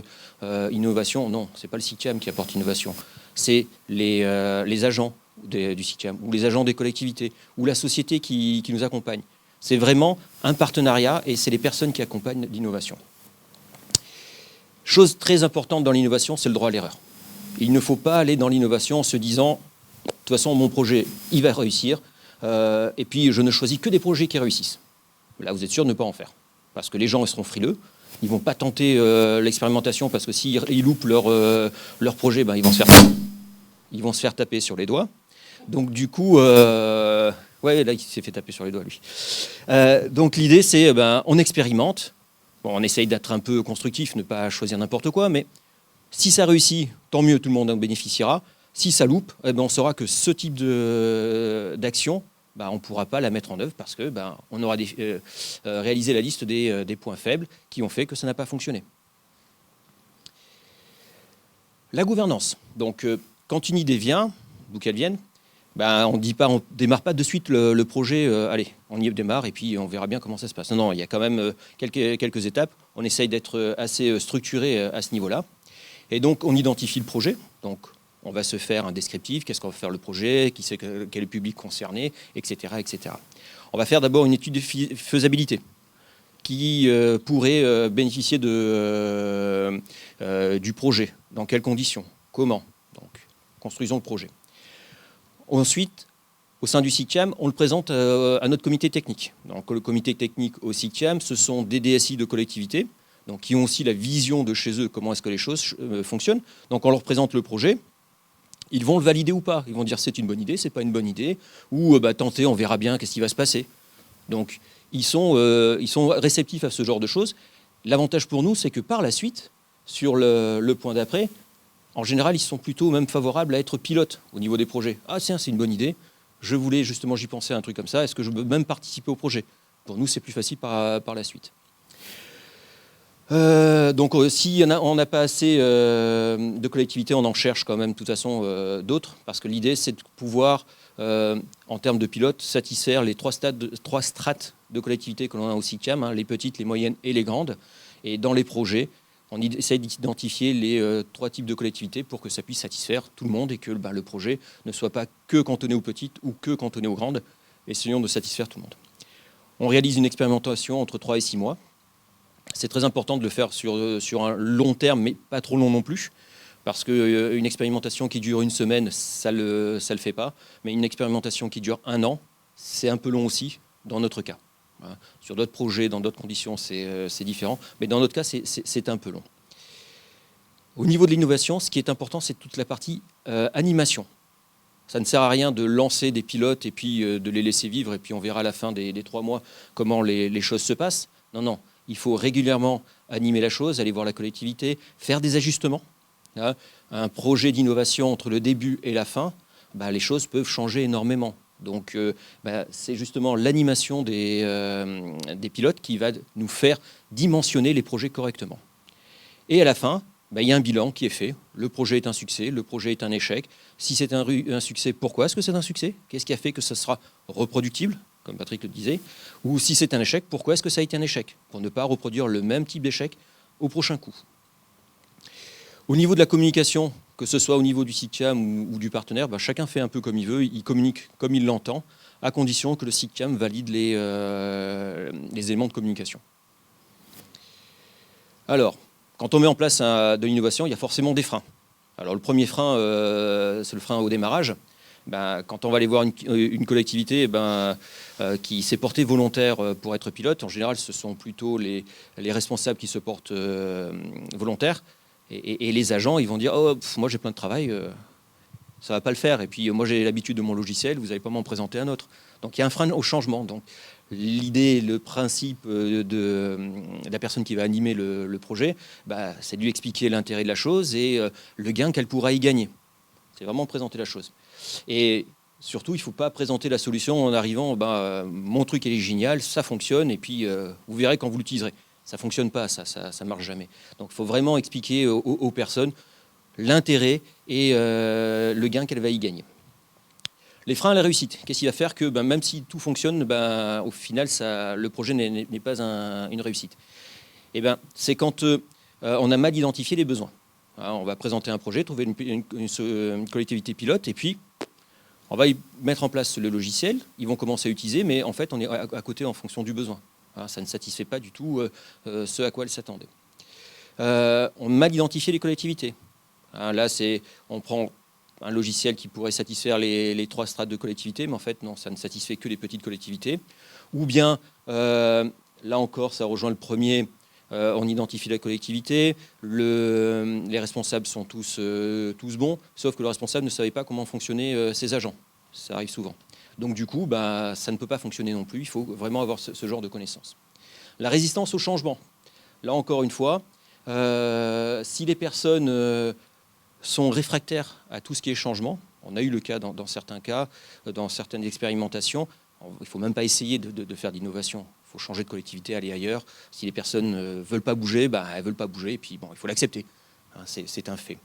innovation, non, ce n'est pas le CICAM qui apporte innovation. C'est les agents du CICAM ou les agents des collectivités ou la société qui nous accompagne. C'est vraiment un partenariat et c'est les personnes qui accompagnent l'innovation. Chose très importante dans l'innovation, c'est le droit à l'erreur. Il ne faut pas aller dans l'innovation en se disant de toute façon, mon projet, il va réussir. Et puis, je ne choisis que des projets qui réussissent. Là, vous êtes sûr de ne pas en faire. Parce que les gens, ils seront frileux. Ils ne vont pas tenter l'expérimentation parce que s'ils loupent leur projet, ils vont se faire taper sur les doigts. Donc, du coup, là, il s'est fait taper sur les doigts, lui. Donc, l'idée, c'est on expérimente. On essaye d'être un peu constructif, ne pas choisir n'importe quoi. Mais si ça réussit, tant mieux, tout le monde en bénéficiera. Si ça loupe, on saura que ce type d'action, on ne pourra pas la mettre en œuvre parce que on aura réalisé la liste des points faibles qui ont fait que ça n'a pas fonctionné. La gouvernance. Donc, quand une idée vient, d'où qu'elle vienne, on ne démarre pas de suite le projet. Allez, on y démarre et puis on verra bien comment ça se passe. Non, il y a quand même quelques étapes. On essaye d'être assez structuré à ce niveau-là. Et donc, on identifie le projet. Donc, on va se faire un descriptif, qu'est-ce qu'on va faire le projet, quel est le public concerné, etc., etc. On va faire d'abord une étude de faisabilité qui pourrait bénéficier du projet, dans quelles conditions, comment. Donc, construisons le projet. Ensuite, au sein du CICAM, on le présente à notre comité technique. Donc, le comité technique au CICAM, ce sont des DSI de collectivités, donc, qui ont aussi la vision de chez eux, comment est-ce que les choses fonctionnent. Donc, on leur présente le projet. Ils vont le valider ou pas. Ils vont dire c'est une bonne idée, c'est pas une bonne idée, ou tentez, on verra bien qu'est-ce qui va se passer. Donc ils sont réceptifs à ce genre de choses. L'avantage pour nous, c'est que par la suite, sur le point d'après, en général, ils sont plutôt même favorables à être pilotes au niveau des projets. Ah tiens, c'est une bonne idée, j'y pensais à un truc comme ça, est-ce que je peux même participer au projet? Pour nous, c'est plus facile par la suite. Donc si on n'a pas assez de collectivités, on en cherche quand même de toute façon d'autres, parce que l'idée c'est de pouvoir, en termes de pilotes, satisfaire les trois strates de collectivités que l'on a au CICAM, les petites, les moyennes et les grandes. Et dans les projets, on essaie d'identifier les trois types de collectivités pour que ça puisse satisfaire tout le monde et que le projet ne soit pas que cantonné aux petites ou que cantonné aux grandes. Essayons de satisfaire tout le monde. On réalise une expérimentation entre 3 et 6 mois. C'est très important de le faire sur un long terme, mais pas trop long non plus, parce qu'une expérimentation qui dure une semaine, ça le fait pas, mais une expérimentation qui dure 1 an, c'est un peu long aussi, dans notre cas. Voilà. Sur d'autres projets, dans d'autres conditions, c'est différent, mais dans notre cas, c'est un peu long. Au niveau de l'innovation, ce qui est important, c'est toute la partie animation. Ça ne sert à rien de lancer des pilotes et puis de les laisser vivre, et puis on verra à la fin des 3 mois comment les choses se passent. Non, non. Il faut régulièrement animer la chose, aller voir la collectivité, faire des ajustements. hein, un projet d'innovation entre le début et la fin, bah, les choses peuvent changer énormément. Donc, c'est justement l'animation des pilotes qui va nous faire dimensionner les projets correctement. Et à la fin, il y a un bilan qui est fait. Le projet est un succès, le projet est un échec. Si c'est un succès, pourquoi est-ce que c'est un succès? Qu'est-ce qui a fait que ça sera reproductible, comme Patrick le disait? Ou si c'est un échec, pourquoi est-ce que ça a été un échec? Pour ne pas reproduire le même type d'échec au prochain coup. Au niveau de la communication, que ce soit au niveau du SIGCAM ou du partenaire, chacun fait un peu comme il veut, il communique comme il l'entend, à condition que le SIGCAM valide les éléments de communication. Alors, quand on met en place de l'innovation, il y a forcément des freins. Alors le premier frein, c'est le frein au démarrage. Quand on va aller voir une collectivité qui s'est portée volontaire pour être pilote, en général, ce sont plutôt les responsables qui se portent volontaires. Et les agents, ils vont dire « Oh, moi j'ai plein de travail, ça ne va pas le faire. Et puis moi j'ai l'habitude de mon logiciel, vous n'allez pas m'en présenter un autre. » Donc il y a un frein au changement. Donc l'idée, le principe de la personne qui va animer le projet, c'est de lui expliquer l'intérêt de la chose et le gain qu'elle pourra y gagner. C'est vraiment présenter la chose. Et surtout, il ne faut pas présenter la solution en arrivant mon truc est génial, ça fonctionne, et puis vous verrez quand vous l'utiliserez. Ça ne fonctionne pas, ça ne marche jamais. Donc il faut vraiment expliquer aux personnes l'intérêt et le gain qu'elle va y gagner. Les freins à la réussite, qu'est-ce qui va faire que même si tout fonctionne, au final, le projet n'est pas une réussite? C'est quand on a mal identifié les besoins. On va présenter un projet, trouver une collectivité pilote, et puis on va y mettre en place le logiciel, ils vont commencer à utiliser, mais en fait, on est à côté en fonction du besoin. Ça ne satisfait pas du tout ce à quoi elles s'attendaient. On a mal identifié les collectivités. Là, on prend un logiciel qui pourrait satisfaire les 3 strates de collectivités, mais en fait, non, ça ne satisfait que les petites collectivités. Ou bien, là encore, ça rejoint le premier, on identifie la collectivité, les responsables sont tous bons, sauf que le responsable ne savait pas comment fonctionnaient ses agents. Ça arrive souvent. Donc du coup, ça ne peut pas fonctionner non plus. Il faut vraiment avoir ce genre de connaissances. La résistance au changement. Là encore une fois, si les personnes sont réfractaires à tout ce qui est changement, on a eu le cas dans certains cas, dans certaines expérimentations, il ne faut même pas essayer de faire d'innovation. Il faut changer de collectivité, aller ailleurs. Si les personnes ne veulent pas bouger, elles ne veulent pas bouger, et puis il faut l'accepter. C'est un fait.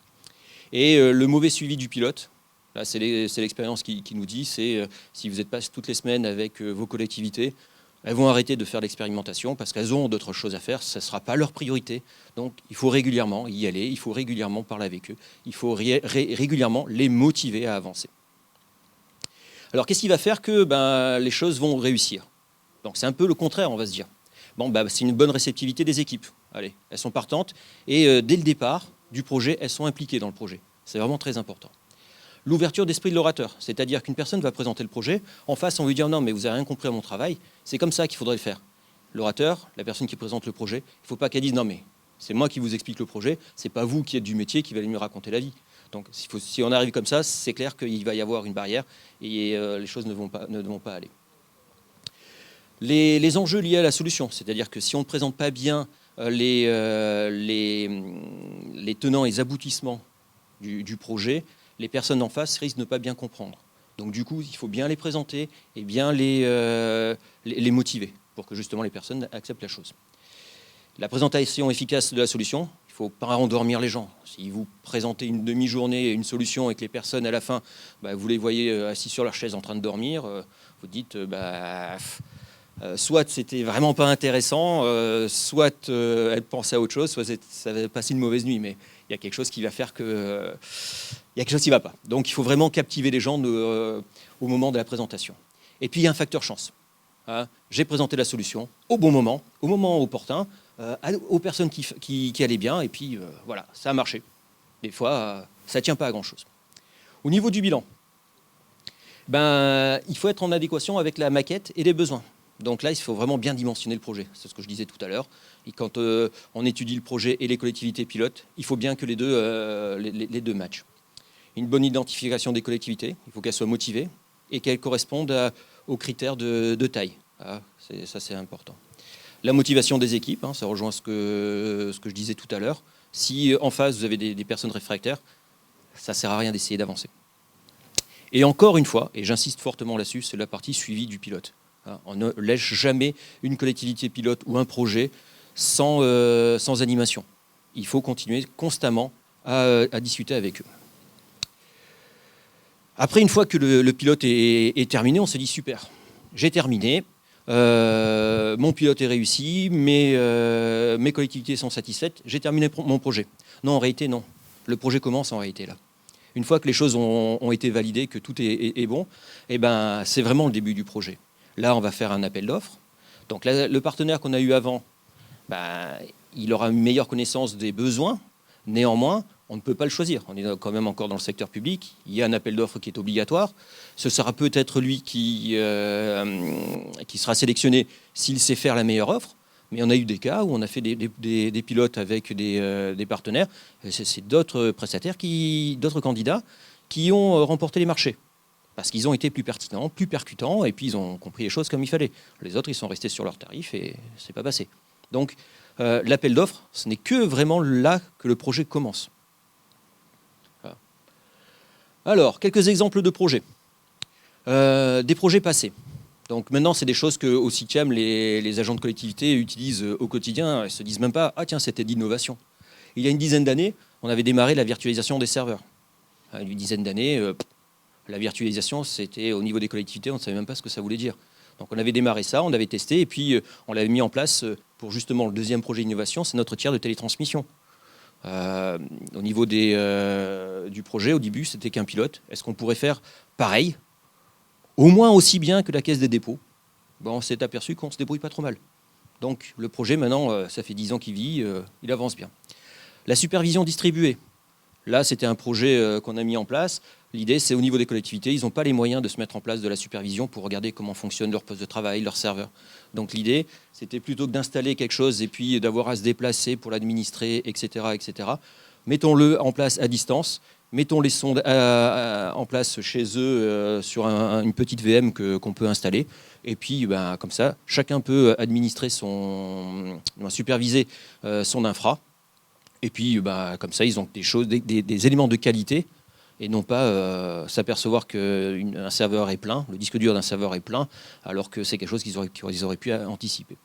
Et le mauvais suivi du pilote. Là, c'est l'expérience qui nous dit, c'est si vous n'êtes pas toutes les semaines avec vos collectivités, elles vont arrêter de faire l'expérimentation parce qu'elles ont d'autres choses à faire, ça ne sera pas leur priorité. Donc il faut régulièrement y aller, il faut régulièrement parler avec eux, il faut régulièrement les motiver à avancer. Alors qu'est-ce qui va faire que les choses vont réussir? Donc c'est un peu le contraire, on va se dire. C'est une bonne réceptivité des équipes. Allez, elles sont partantes et dès le départ du projet, elles sont impliquées dans le projet. C'est vraiment très important. L'ouverture d'esprit de l'orateur, c'est-à-dire qu'une personne va présenter le projet, en face on lui dit non mais vous n'avez rien compris à mon travail, c'est comme ça qu'il faudrait le faire. L'orateur, la personne qui présente le projet, il ne faut pas qu'elle dise non mais c'est moi qui vous explique le projet, c'est pas vous qui êtes du métier qui va me raconter la vie. Donc si on arrive comme ça, c'est clair qu'il va y avoir une barrière et les choses ne vont pas aller. Les enjeux liés à la solution, c'est-à-dire que si on ne présente pas bien les tenants et les aboutissements du projet, les personnes en face risquent de ne pas bien comprendre. Donc du coup, il faut bien les présenter et bien les motiver pour que justement les personnes acceptent la chose. La présentation efficace de la solution, il ne faut pas endormir les gens. Si vous présentez une demi-journée une solution et que les personnes à la fin, vous les voyez assis sur leur chaise en train de dormir, vous dites soit c'était vraiment pas intéressant, soit elle pensait à autre chose, soit ça avait passé une mauvaise nuit, mais il y a quelque chose qui va faire que il y a quelque chose qui ne va pas. Donc il faut vraiment captiver les gens au moment de la présentation. Et puis il y a un facteur chance. J'ai présenté la solution au bon moment, au moment opportun, aux personnes qui allaient bien, et puis voilà, ça a marché. Des fois, ça ne tient pas à grand-chose. Au niveau du bilan, il faut être en adéquation avec la maquette et les besoins. Donc là, il faut vraiment bien dimensionner le projet. C'est ce que je disais tout à l'heure. Et quand on étudie le projet et les collectivités pilotes, il faut bien que les deux matchent. Une bonne identification des collectivités, il faut qu'elles soient motivées et qu'elles correspondent aux critères de taille. Ça, c'est important. La motivation des équipes, ça rejoint ce que je disais tout à l'heure. Si en face, vous avez des personnes réfractaires, ça ne sert à rien d'essayer d'avancer. Et encore une fois, et j'insiste fortement là-dessus, c'est la partie suivie du pilote. On ne lèche jamais une collectivité pilote ou un projet sans animation. Il faut continuer constamment à discuter avec eux. Après, une fois que le pilote est terminé, on se dit super, j'ai terminé, mon pilote est réussi, mes collectivités sont satisfaites, j'ai terminé mon projet. Non, en réalité, non. Le projet commence en réalité là. Une fois que les choses ont été validées, que tout est bon, eh ben, c'est vraiment le début du projet. Là, on va faire un appel d'offres. Donc là, le partenaire qu'on a eu avant, il aura une meilleure connaissance des besoins. Néanmoins, on ne peut pas le choisir. On est quand même encore dans le secteur public. Il y a un appel d'offres qui est obligatoire. Ce sera peut-être lui qui sera sélectionné s'il sait faire la meilleure offre. Mais on a eu des cas où on a fait des pilotes avec des partenaires. C'est d'autres prestataires, d'autres candidats qui ont remporté les marchés. Parce qu'ils ont été plus pertinents, plus percutants, et puis ils ont compris les choses comme il fallait. Les autres, ils sont restés sur leurs tarifs et c'est pas passé. Donc, l'appel d'offres, ce n'est que vraiment là que le projet commence. Voilà. Alors, quelques exemples de projets. Des projets passés. Donc maintenant, c'est des choses qu'au CICAM, les agents de collectivité utilisent au quotidien. Ils ne se disent même pas « Ah tiens, c'était d'innovation ». Il y a une dizaine d'années, on avait démarré la virtualisation des serveurs. Une dizaine d'années, la virtualisation, c'était au niveau des collectivités, on ne savait même pas ce que ça voulait dire. Donc on avait démarré ça, on avait testé, et puis on l'avait mis en place pour justement le deuxième projet d'innovation, c'est notre tiers de télétransmission. Au niveau du projet, au début, c'était qu'un pilote. Est-ce qu'on pourrait faire pareil, au moins aussi bien que la Caisse des dépôts? On s'est aperçu qu'on ne se débrouille pas trop mal. Donc le projet, maintenant, ça fait 10 ans qu'il vit, il avance bien. La supervision distribuée. Là, c'était un projet qu'on a mis en place. L'idée, c'est au niveau des collectivités, ils n'ont pas les moyens de se mettre en place de la supervision pour regarder comment fonctionne leur poste de travail, leur serveur. Donc l'idée, c'était plutôt que d'installer quelque chose et puis d'avoir à se déplacer pour l'administrer, etc., etc. Mettons-le en place à distance. Mettons les sondes en place chez eux sur une petite VM qu'on peut installer. Et puis, comme ça, chacun peut administrer superviser son infra. Et puis, comme ça, ils ont des éléments de qualité et non pas s'apercevoir qu'un serveur est plein, le disque dur d'un serveur est plein, alors que c'est quelque chose qu'ils auraient pu anticiper.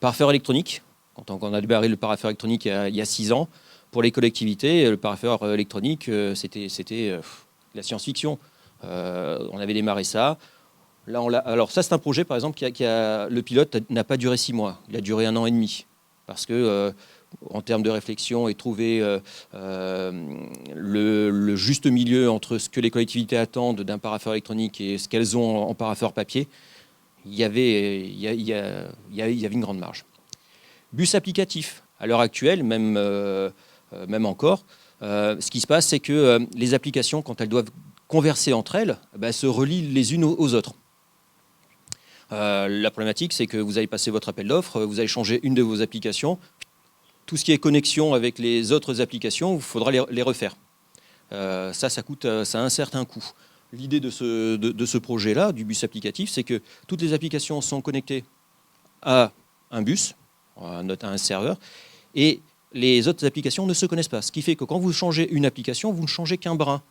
Parapheur électronique. Quand on a démarré le parapheur électronique il y a 6 ans, pour les collectivités, le parapheur électronique, c'était la science-fiction. On avait démarré ça. Là, alors ça, c'est un projet, par exemple, le pilote n'a pas duré 6 mois. Il a duré 1 an et demi. Parce que, en termes de réflexion et trouver le juste milieu entre ce que les collectivités attendent d'un parapheur électronique et ce qu'elles ont en parapheur papier, il y avait une grande marge. Bus applicatif. À l'heure actuelle, même encore, ce qui se passe, c'est que les applications, quand elles doivent converser entre elles, se relient les unes aux autres. La problématique, c'est que vous allez passer votre appel d'offres, vous allez changer une de vos applications. Tout ce qui est connexion avec les autres applications, il faudra les refaire. Ça a un certain coût. L'idée de ce projet-là, du bus applicatif, c'est que toutes les applications sont connectées à un bus, à un serveur, et les autres applications ne se connaissent pas. Ce qui fait que quand vous changez une application, vous ne changez qu'un brin.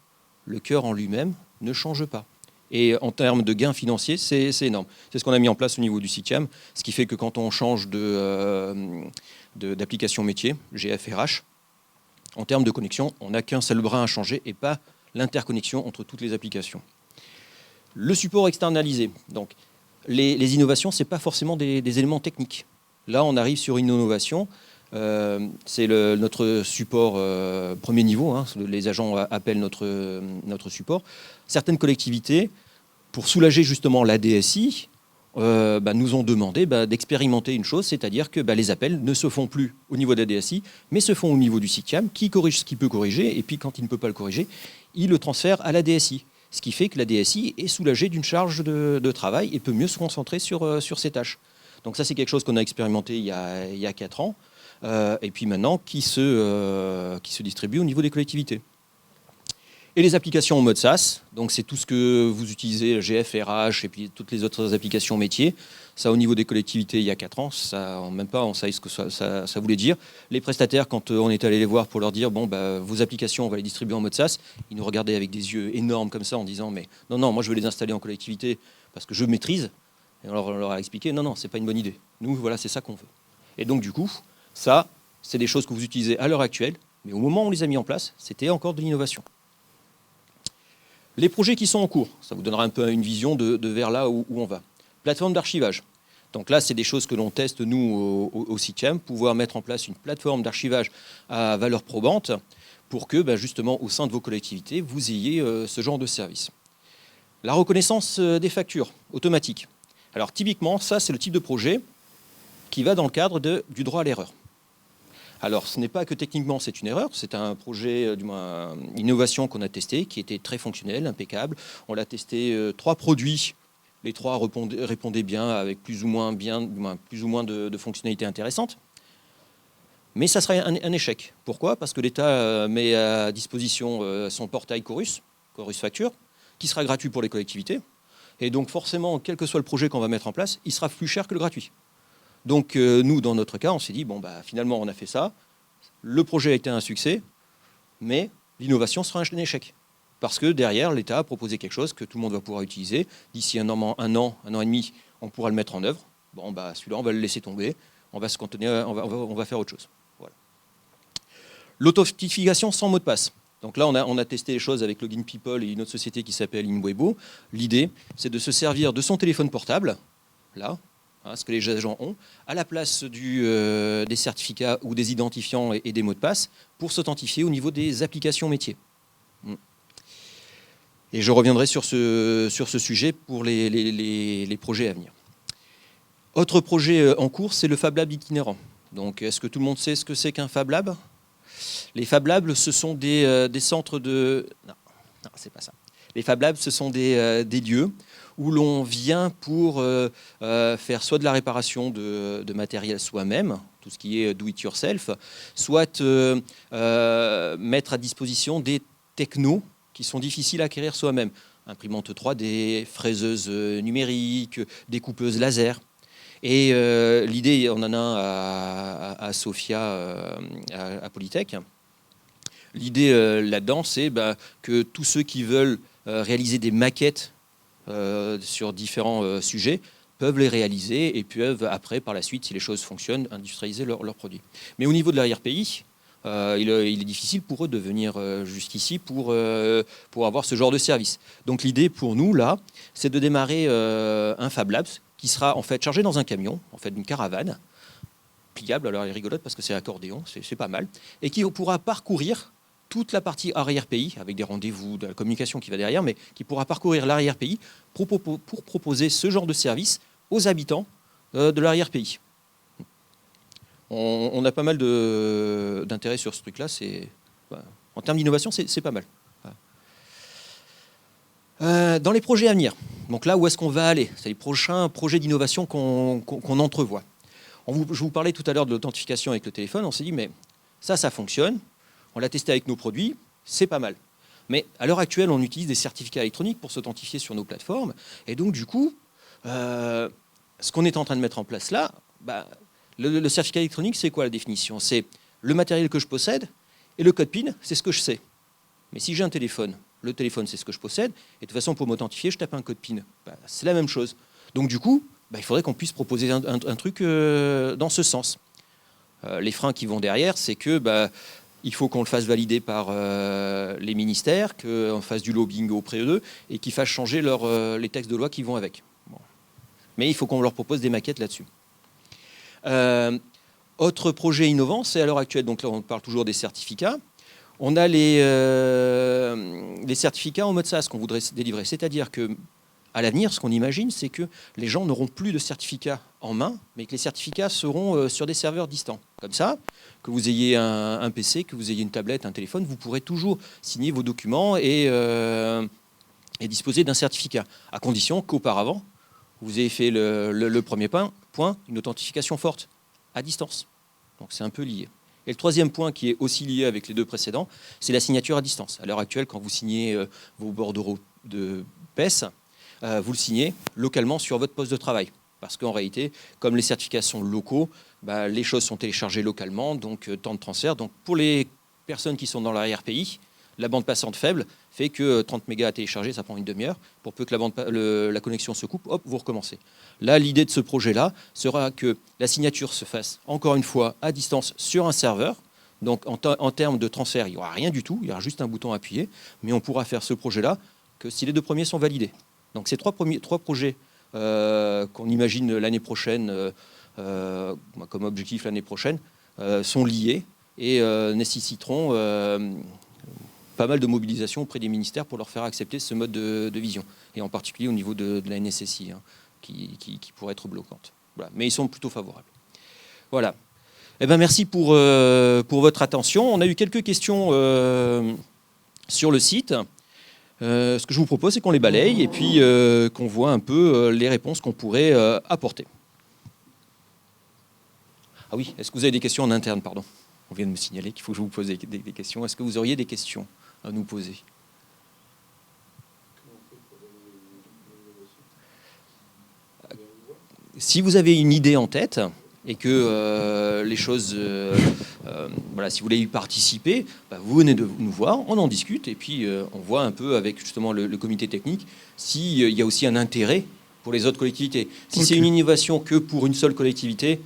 Le cœur en lui-même ne change pas. Et en termes de gains financiers, c'est énorme. C'est ce qu'on a mis en place au niveau du CICAM, ce qui fait que quand on change d'application métier, GFRH, en termes de connexion, on n'a qu'un seul brin à changer et pas l'interconnexion entre toutes les applications. Le support externalisé. Donc, les innovations, ce n'est pas forcément des éléments techniques. Là, on arrive sur une innovation. C'est notre support premier niveau, les agents appellent notre support. Certaines collectivités, pour soulager justement la DSI, nous ont demandé d'expérimenter une chose, c'est-à-dire que les appels ne se font plus au niveau de la DSI, mais se font au niveau du CICAM, qui corrige ce qu'il peut corriger, et puis quand il ne peut pas le corriger, il le transfère à la DSI. Ce qui fait que la DSI est soulagée d'une charge de travail et peut mieux se concentrer sur ses tâches. Donc ça, c'est quelque chose qu'on a expérimenté il y a 4 ans. Et puis maintenant qui se distribue au niveau des collectivités. Et les applications en mode SaaS, donc c'est tout ce que vous utilisez, GF, RH et puis toutes les autres applications métiers. Ça, au niveau des collectivités, il y a 4 ans, ça, même pas on savait ce que ça voulait dire. Les prestataires, quand on est allé les voir pour leur dire, bon, bah, vos applications, on va les distribuer en mode SaaS, ils nous regardaient avec des yeux énormes comme ça en disant, mais non, moi je veux les installer en collectivité parce que je maîtrise. Et on leur a expliqué, non, c'est pas une bonne idée. Nous, voilà, c'est ça qu'on veut. Et donc, du coup, ça, c'est des choses que vous utilisez à l'heure actuelle, mais au moment où on les a mis en place, c'était encore de l'innovation. Les projets qui sont en cours, ça vous donnera un peu une vision de vers là où on va. Plateforme d'archivage. Donc là, c'est des choses que l'on teste, nous, au CITIAM, pouvoir mettre en place une plateforme d'archivage à valeur probante pour que, justement, au sein de vos collectivités, vous ayez ce genre de service. La reconnaissance des factures automatique. Alors, typiquement, ça, c'est le type de projet qui va dans le cadre du droit à l'erreur. Alors, ce n'est pas que techniquement c'est une erreur, c'est un projet, du moins une innovation qu'on a testé, qui était très fonctionnel, impeccable. On l'a testé 3 produits, les 3 répondaient bien, avec plus ou moins de fonctionnalités intéressantes. Mais ça serait un échec. Pourquoi? Parce que l'État met à disposition son portail Chorus Facture, qui sera gratuit pour les collectivités. Et donc forcément, quel que soit le projet qu'on va mettre en place, il sera plus cher que le gratuit. Donc nous, dans notre cas, on s'est dit, finalement, on a fait ça. Le projet a été un succès, mais l'innovation sera un échec. Parce que derrière, l'État a proposé quelque chose que tout le monde va pouvoir utiliser. D'ici un an et demi, on pourra le mettre en œuvre. Celui-là, on va le laisser tomber. On va se contenir, on va faire autre chose. Voilà. L'authentification sans mot de passe. Donc là, on a testé les choses avec Login People et une autre société qui s'appelle Inwebo. L'idée, c'est de se servir de son téléphone portable, là, ce que les agents ont, à la place des certificats ou des identifiants et des mots de passe, pour s'authentifier au niveau des applications métiers. Et je reviendrai sur ce sujet pour les projets à venir. Autre projet en cours, c'est le Fab Lab itinérant. Donc, est-ce que tout le monde sait ce que c'est qu'un Fab Lab? Les Fab Labs, ce sont des centres de... Non, c'est pas ça. Les Fab Labs, ce sont des lieux où l'on vient pour faire soit de la réparation de matériel soi-même, tout ce qui est do-it-yourself, soit mettre à disposition des technos qui sont difficiles à acquérir soi-même. Imprimantes 3D, fraiseuses numériques, découpeuses laser. Et l'idée, on en a un à Sofia, à Polytech. L'idée là-dedans, c'est que tous ceux qui veulent réaliser des maquettes sur différents sujets peuvent les réaliser et peuvent après, par la suite, si les choses fonctionnent, industrialiser leurs produits. Mais au niveau de l'arrière-pays, il est difficile pour eux de venir jusqu'ici pour avoir ce genre de service. Donc l'idée pour nous, là, c'est de démarrer un Fab Labs qui sera en fait chargé dans un camion, en fait d'une caravane, pliable, alors elle est rigolote parce que c'est accordéon, c'est pas mal, et qui pourra parcourir toute la partie arrière-pays, avec des rendez-vous, de la communication qui va derrière, mais qui pourra parcourir l'arrière-pays pour proposer ce genre de service aux habitants de l'arrière-pays. On a pas mal d'intérêt sur ce truc-là. En termes d'innovation, c'est pas mal. Dans les projets à venir, donc là où est-ce qu'on va aller? C'est les prochains projets d'innovation qu'on entrevoit. Je vous parlais tout à l'heure de l'authentification avec le téléphone. On s'est dit, mais ça fonctionne. On l'a testé avec nos produits, c'est pas mal. Mais à l'heure actuelle, on utilise des certificats électroniques pour s'authentifier sur nos plateformes. Et donc, du coup, ce qu'on est en train de mettre en place là, le certificat électronique, c'est quoi la définition? C'est le matériel que je possède et le code PIN, c'est ce que je sais. Mais si j'ai un téléphone, le téléphone, c'est ce que je possède. Et de toute façon, pour m'authentifier, je tape un code PIN. C'est la même chose. Donc, du coup, il faudrait qu'on puisse proposer un truc dans ce sens. Les freins qui vont derrière, c'est que il faut qu'on le fasse valider par les ministères, qu'on fasse du lobbying auprès d'eux et qu'ils fassent changer les textes de loi qui vont avec. Bon. Mais il faut qu'on leur propose des maquettes là-dessus. Autre projet innovant, c'est à l'heure actuelle, donc là on parle toujours des certificats. On a les certificats en mode SaaS qu'on voudrait délivrer. C'est-à-dire que à l'avenir, ce qu'on imagine, c'est que les gens n'auront plus de certificats en main, mais que les certificats seront sur des serveurs distants. Comme ça, que vous ayez un PC, que vous ayez une tablette, un téléphone, vous pourrez toujours signer vos documents et disposer d'un certificat, à condition qu'auparavant, vous ayez fait le premier point, une authentification forte, à distance. Donc c'est un peu lié. Et le troisième point qui est aussi lié avec les deux précédents, c'est la signature à distance. À l'heure actuelle, quand vous signez vos bordereaux de PES, vous le signez localement sur votre poste de travail. Parce qu'en réalité, comme les certificats sont locaux, les choses sont téléchargées localement, donc temps de transfert. Donc pour les personnes qui sont dans l'arrière-pays, la bande passante faible fait que 30 mégas à télécharger, ça prend une demi-heure. Pour peu que la connexion se coupe, hop, vous recommencez. Là, l'idée de ce projet-là sera que la signature se fasse, encore une fois, à distance sur un serveur. Donc en termes de transfert, il n'y aura rien du tout, il y aura juste un bouton à appuyer. Mais on pourra faire ce projet-là que si les deux premiers sont validés. Donc ces trois projets qu'on imagine l'année prochaine, comme objectif l'année prochaine, sont liés et nécessiteront pas mal de mobilisation auprès des ministères pour leur faire accepter ce mode de vision, et en particulier au niveau de la NSSI, qui pourrait être bloquante. Voilà. Mais ils sont plutôt favorables. Voilà. Eh ben, merci pour votre attention. On a eu quelques questions sur le site. Ce que je vous propose, c'est qu'on les balaye et puis qu'on voit un peu les réponses qu'on pourrait apporter. Ah oui, est-ce que vous avez des questions en interne, pardon? On vient de me signaler qu'il faut que je vous pose des questions. Est-ce que vous auriez des questions à nous poser? Si vous avez une idée en tête et que les choses, voilà, si vous voulez y participer, vous venez de nous voir, on en discute et puis on voit un peu avec justement le comité technique s'il y a aussi un intérêt pour les autres collectivités. Si c'est une innovation que pour une seule collectivité,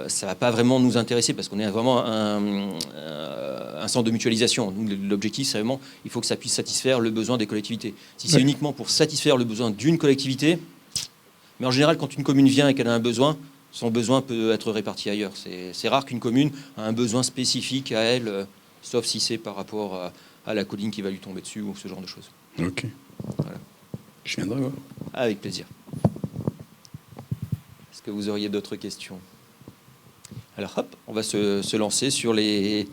ça ne va pas vraiment nous intéresser parce qu'on est vraiment un centre de mutualisation. L'objectif, c'est vraiment il faut que ça puisse satisfaire le besoin des collectivités. Si c'est uniquement pour satisfaire le besoin d'une collectivité, mais en général, quand une commune vient et qu'elle a un besoin, son besoin peut être réparti ailleurs. C'est rare qu'une commune a un besoin spécifique à elle, sauf si c'est par rapport à la colline qui va lui tomber dessus ou ce genre de choses. Ok. Voilà. Je viendrai voir. Avec plaisir. Est-ce que vous auriez d'autres questions? Alors hop, on va se lancer sur les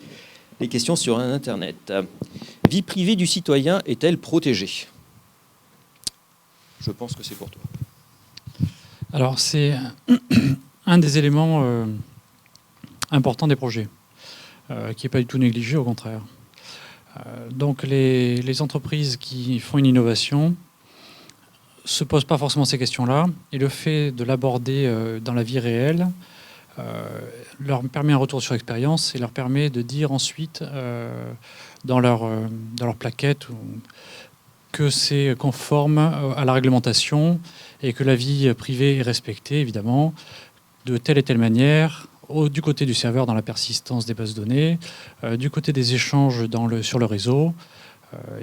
questions sur Internet. Vie privée du citoyen est-elle protégée? Je pense que c'est pour toi. Alors, c'est un des éléments importants des projets, qui n'est pas du tout négligé, au contraire. Donc, les entreprises qui font une innovation ne se posent pas forcément ces questions-là, et le fait de l'aborder dans la vie réelle leur permet un retour sur expérience et leur permet de dire ensuite dans leur plaquette que c'est conforme à la réglementation et que la vie privée est respectée, évidemment, de telle et telle manière, du côté du serveur dans la persistance des bases de données, du côté des échanges sur le réseau.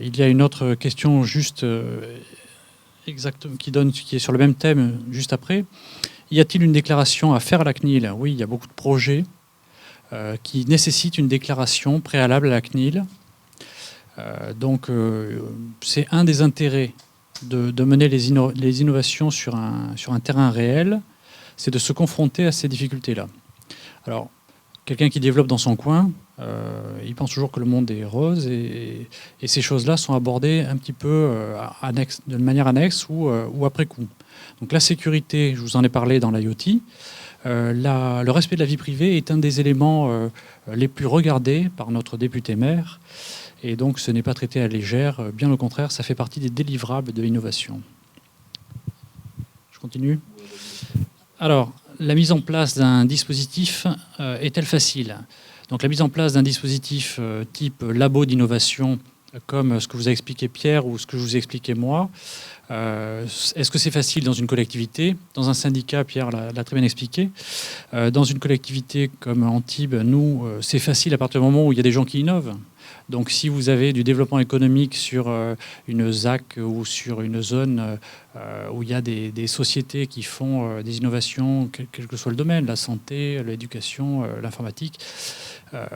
Il y a une autre question juste exacte qui est sur le même thème juste après. Y a-t-il une déclaration à faire à la CNIL? Oui, il y a beaucoup de projets qui nécessitent une déclaration préalable à la CNIL. Donc, c'est un des intérêts de mener les innovations sur un terrain réel, c'est de se confronter à ces difficultés-là. Alors, quelqu'un qui développe dans son coin, il pense toujours que le monde est rose et ces choses-là sont abordées un petit peu de manière annexe ou après coup. Donc la sécurité, je vous en ai parlé dans l'IoT, le respect de la vie privée est un des éléments les plus regardés par notre député maire. Et donc, ce n'est pas traité à légère, bien au contraire, ça fait partie des délivrables de l'innovation. Je continue. Alors, la mise en place d'un dispositif est-elle facile? Donc, la mise en place d'un dispositif type labo d'innovation, comme ce que vous a expliqué Pierre ou ce que je vous ai expliqué moi, est-ce que c'est facile dans une collectivité? Dans un syndicat, Pierre l'a très bien expliqué. Dans une collectivité comme Antibes, nous, c'est facile à partir du moment où il y a des gens qui innovent. Donc si vous avez du développement économique sur une ZAC ou sur une zone où il y a des sociétés qui font des innovations, quel que soit le domaine, la santé, l'éducation, l'informatique,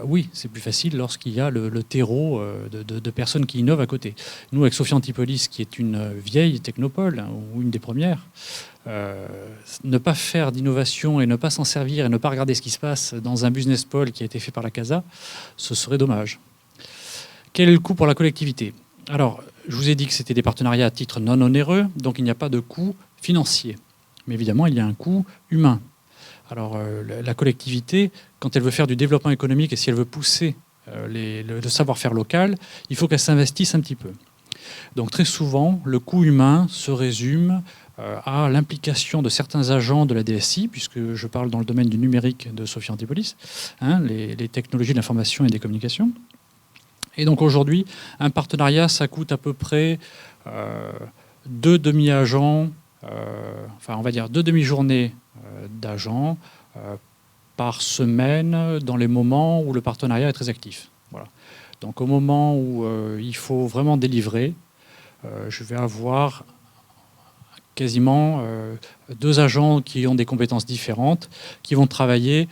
oui, c'est plus facile lorsqu'il y a le terreau de personnes qui innovent à côté. Nous, avec Sophia Antipolis, qui est une vieille technopole, ou une des premières, ne pas faire d'innovation et ne pas s'en servir et ne pas regarder ce qui se passe dans un business pole qui a été fait par la CASA, ce serait dommage. Quel est le coût pour la collectivité? Alors, je vous ai dit que c'était des partenariats à titre non onéreux, donc il n'y a pas de coût financier. Mais évidemment, il y a un coût humain. Alors, la collectivité, quand elle veut faire du développement économique et si elle veut pousser le savoir-faire local, il faut qu'elle s'investisse un petit peu. Donc, très souvent, le coût humain se résume à l'implication de certains agents de la DSI, puisque je parle dans le domaine du numérique de Sophia Antipolis, les technologies de l'information et des communications. Et donc aujourd'hui, un partenariat, ça coûte à peu près 2 demi-agents, enfin on va dire 2 demi-journées d'agents par semaine dans les moments où le partenariat est très actif. Voilà. Donc au moment où il faut vraiment délivrer, je vais avoir quasiment 2 agents qui ont des compétences différentes, qui vont travailler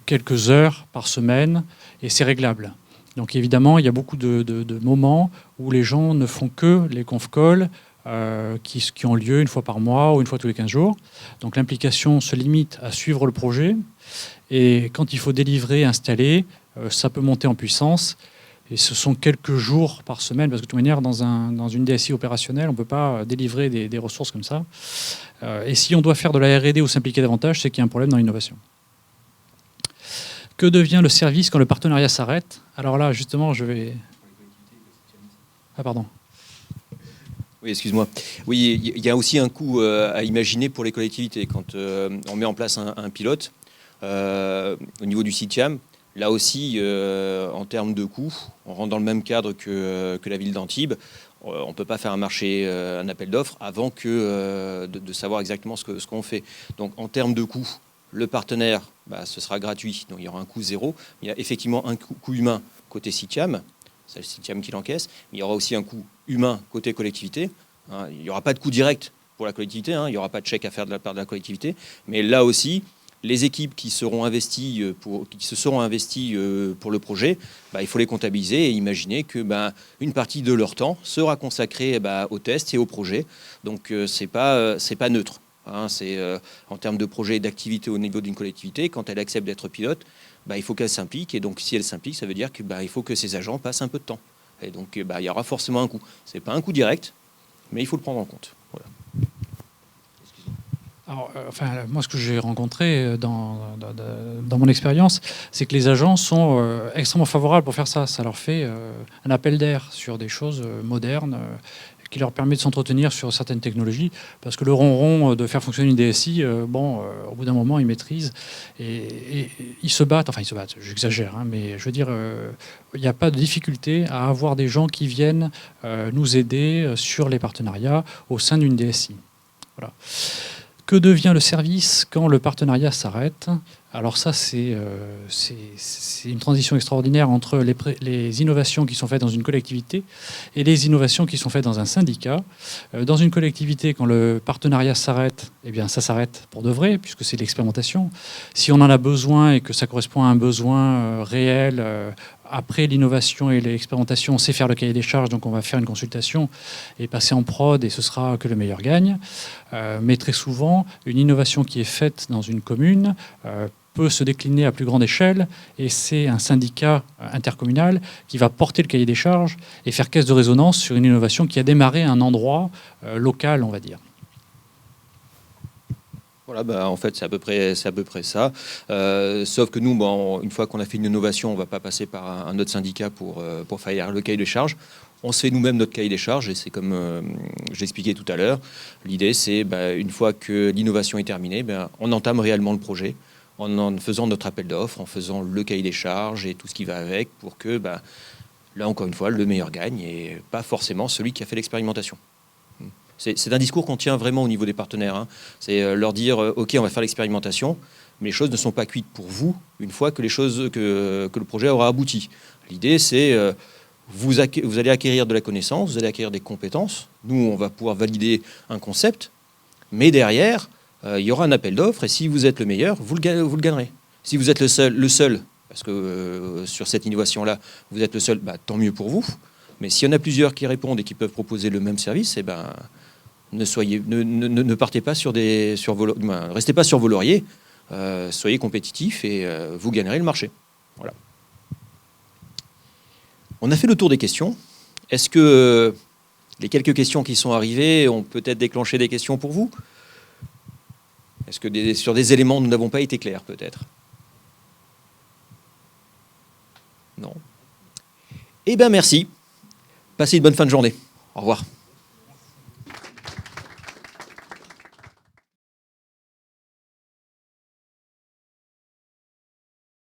quelques heures par semaine, et c'est réglable. Donc évidemment, il y a beaucoup de moments où les gens ne font que les conf-calls qui ont lieu une fois par mois ou une fois tous les 15 jours. Donc l'implication se limite à suivre le projet, et quand il faut délivrer, installer, ça peut monter en puissance. Et ce sont quelques jours par semaine, parce que de toute manière, dans une DSI opérationnelle, on ne peut pas délivrer des ressources comme ça. Et si on doit faire de la R&D ou s'impliquer davantage, c'est qu'il y a un problème dans l'innovation. Que devient le service quand le partenariat s'arrête? Alors là, justement, je vais... Ah, pardon. Oui, excuse-moi. Oui, il y a aussi un coût à imaginer pour les collectivités. Quand on met en place un pilote, au niveau du CITIAM, là aussi, en termes de coûts, on rentre dans le même cadre que la ville d'Antibes. On ne peut pas faire un marché, un appel d'offres avant que de savoir exactement ce qu'on fait. Donc en termes de coûts, le partenaire, ce sera gratuit, donc il y aura un coût zéro. Il y a effectivement un coût humain côté CITIAM, c'est le CITIAM qui l'encaisse, mais il y aura aussi un coût humain côté collectivité. Il n'y aura pas de coût direct pour la collectivité, il n'y aura pas de chèque à faire de la part de la collectivité, mais là aussi, les équipes qui se seront investies pour le projet, il faut les comptabiliser et imaginer que une partie de leur temps sera consacrée aux tests et au projet. Donc c'est pas neutre. C'est en termes de projet et d'activité au niveau d'une collectivité, quand elle accepte d'être pilote, il faut qu'elle s'implique. Et donc si elle s'implique, ça veut dire qu'il faut que ses agents passent un peu de temps. Et donc il y aura forcément un coût. C'est pas un coût direct, mais il faut le prendre en compte. Voilà. Alors, moi, ce que j'ai rencontré dans mon expérience, c'est que les agents sont extrêmement favorables pour faire ça. Ça leur fait un appel d'air sur des choses modernes qui leur permet de s'entretenir sur certaines technologies, parce que le ronron de faire fonctionner une DSI, au bout d'un moment, ils maîtrisent et ils se battent, j'exagère, mais je veux dire, il n'y a pas de difficulté à avoir des gens qui viennent nous aider sur les partenariats au sein d'une DSI. Voilà. Que devient le service quand le partenariat s'arrête? Alors ça, c'est une transition extraordinaire entre les innovations qui sont faites dans une collectivité et les innovations qui sont faites dans un syndicat. Dans une collectivité, quand le partenariat s'arrête, eh bien ça s'arrête pour de vrai, puisque c'est l'expérimentation. Si on en a besoin et que ça correspond à un besoin réel, après l'innovation et l'expérimentation, on sait faire le cahier des charges, donc on va faire une consultation et passer en prod, et ce sera que le meilleur gagne. Mais très souvent, une innovation qui est faite dans une commune peut se décliner à plus grande échelle, et c'est un syndicat intercommunal qui va porter le cahier des charges et faire caisse de résonance sur une innovation qui a démarré à un endroit local, on va dire. Voilà, en fait, c'est à peu près ça. Sauf que nous, une fois qu'on a fait une innovation, on ne va pas passer par un autre syndicat pour faire le cahier des charges. On se fait nous-mêmes notre cahier des charges, et c'est comme j'ai expliqué tout à l'heure. L'idée, c'est une fois que l'innovation est terminée, on entame réellement le projet en faisant notre appel d'offres, en faisant le cahier des charges et tout ce qui va avec, pour que, là, encore une fois, le meilleur gagne et pas forcément celui qui a fait l'expérimentation. C'est un discours qu'on tient vraiment au niveau des partenaires. C'est leur dire, OK, on va faire l'expérimentation, mais les choses ne sont pas cuites pour vous une fois que le projet aura abouti. L'idée, c'est vous allez acquérir de la connaissance, vous allez acquérir des compétences. Nous, on va pouvoir valider un concept, mais derrière, il y aura un appel d'offres, et si vous êtes le meilleur, vous le gagnerez. Si vous êtes le seul, parce que sur cette innovation-là, vous êtes le seul, tant mieux pour vous. Mais s'il y en a plusieurs qui répondent et qui peuvent proposer le même service, ne partez pas restez pas sur vos lauriers, soyez compétitifs et vous gagnerez le marché. Voilà. On a fait le tour des questions. Est-ce que les quelques questions qui sont arrivées ont peut-être déclenché des questions pour vous? Est-ce que sur des éléments, nous n'avons pas été clairs, peut-être? Non. Eh bien, merci. Passez une bonne fin de journée. Au revoir.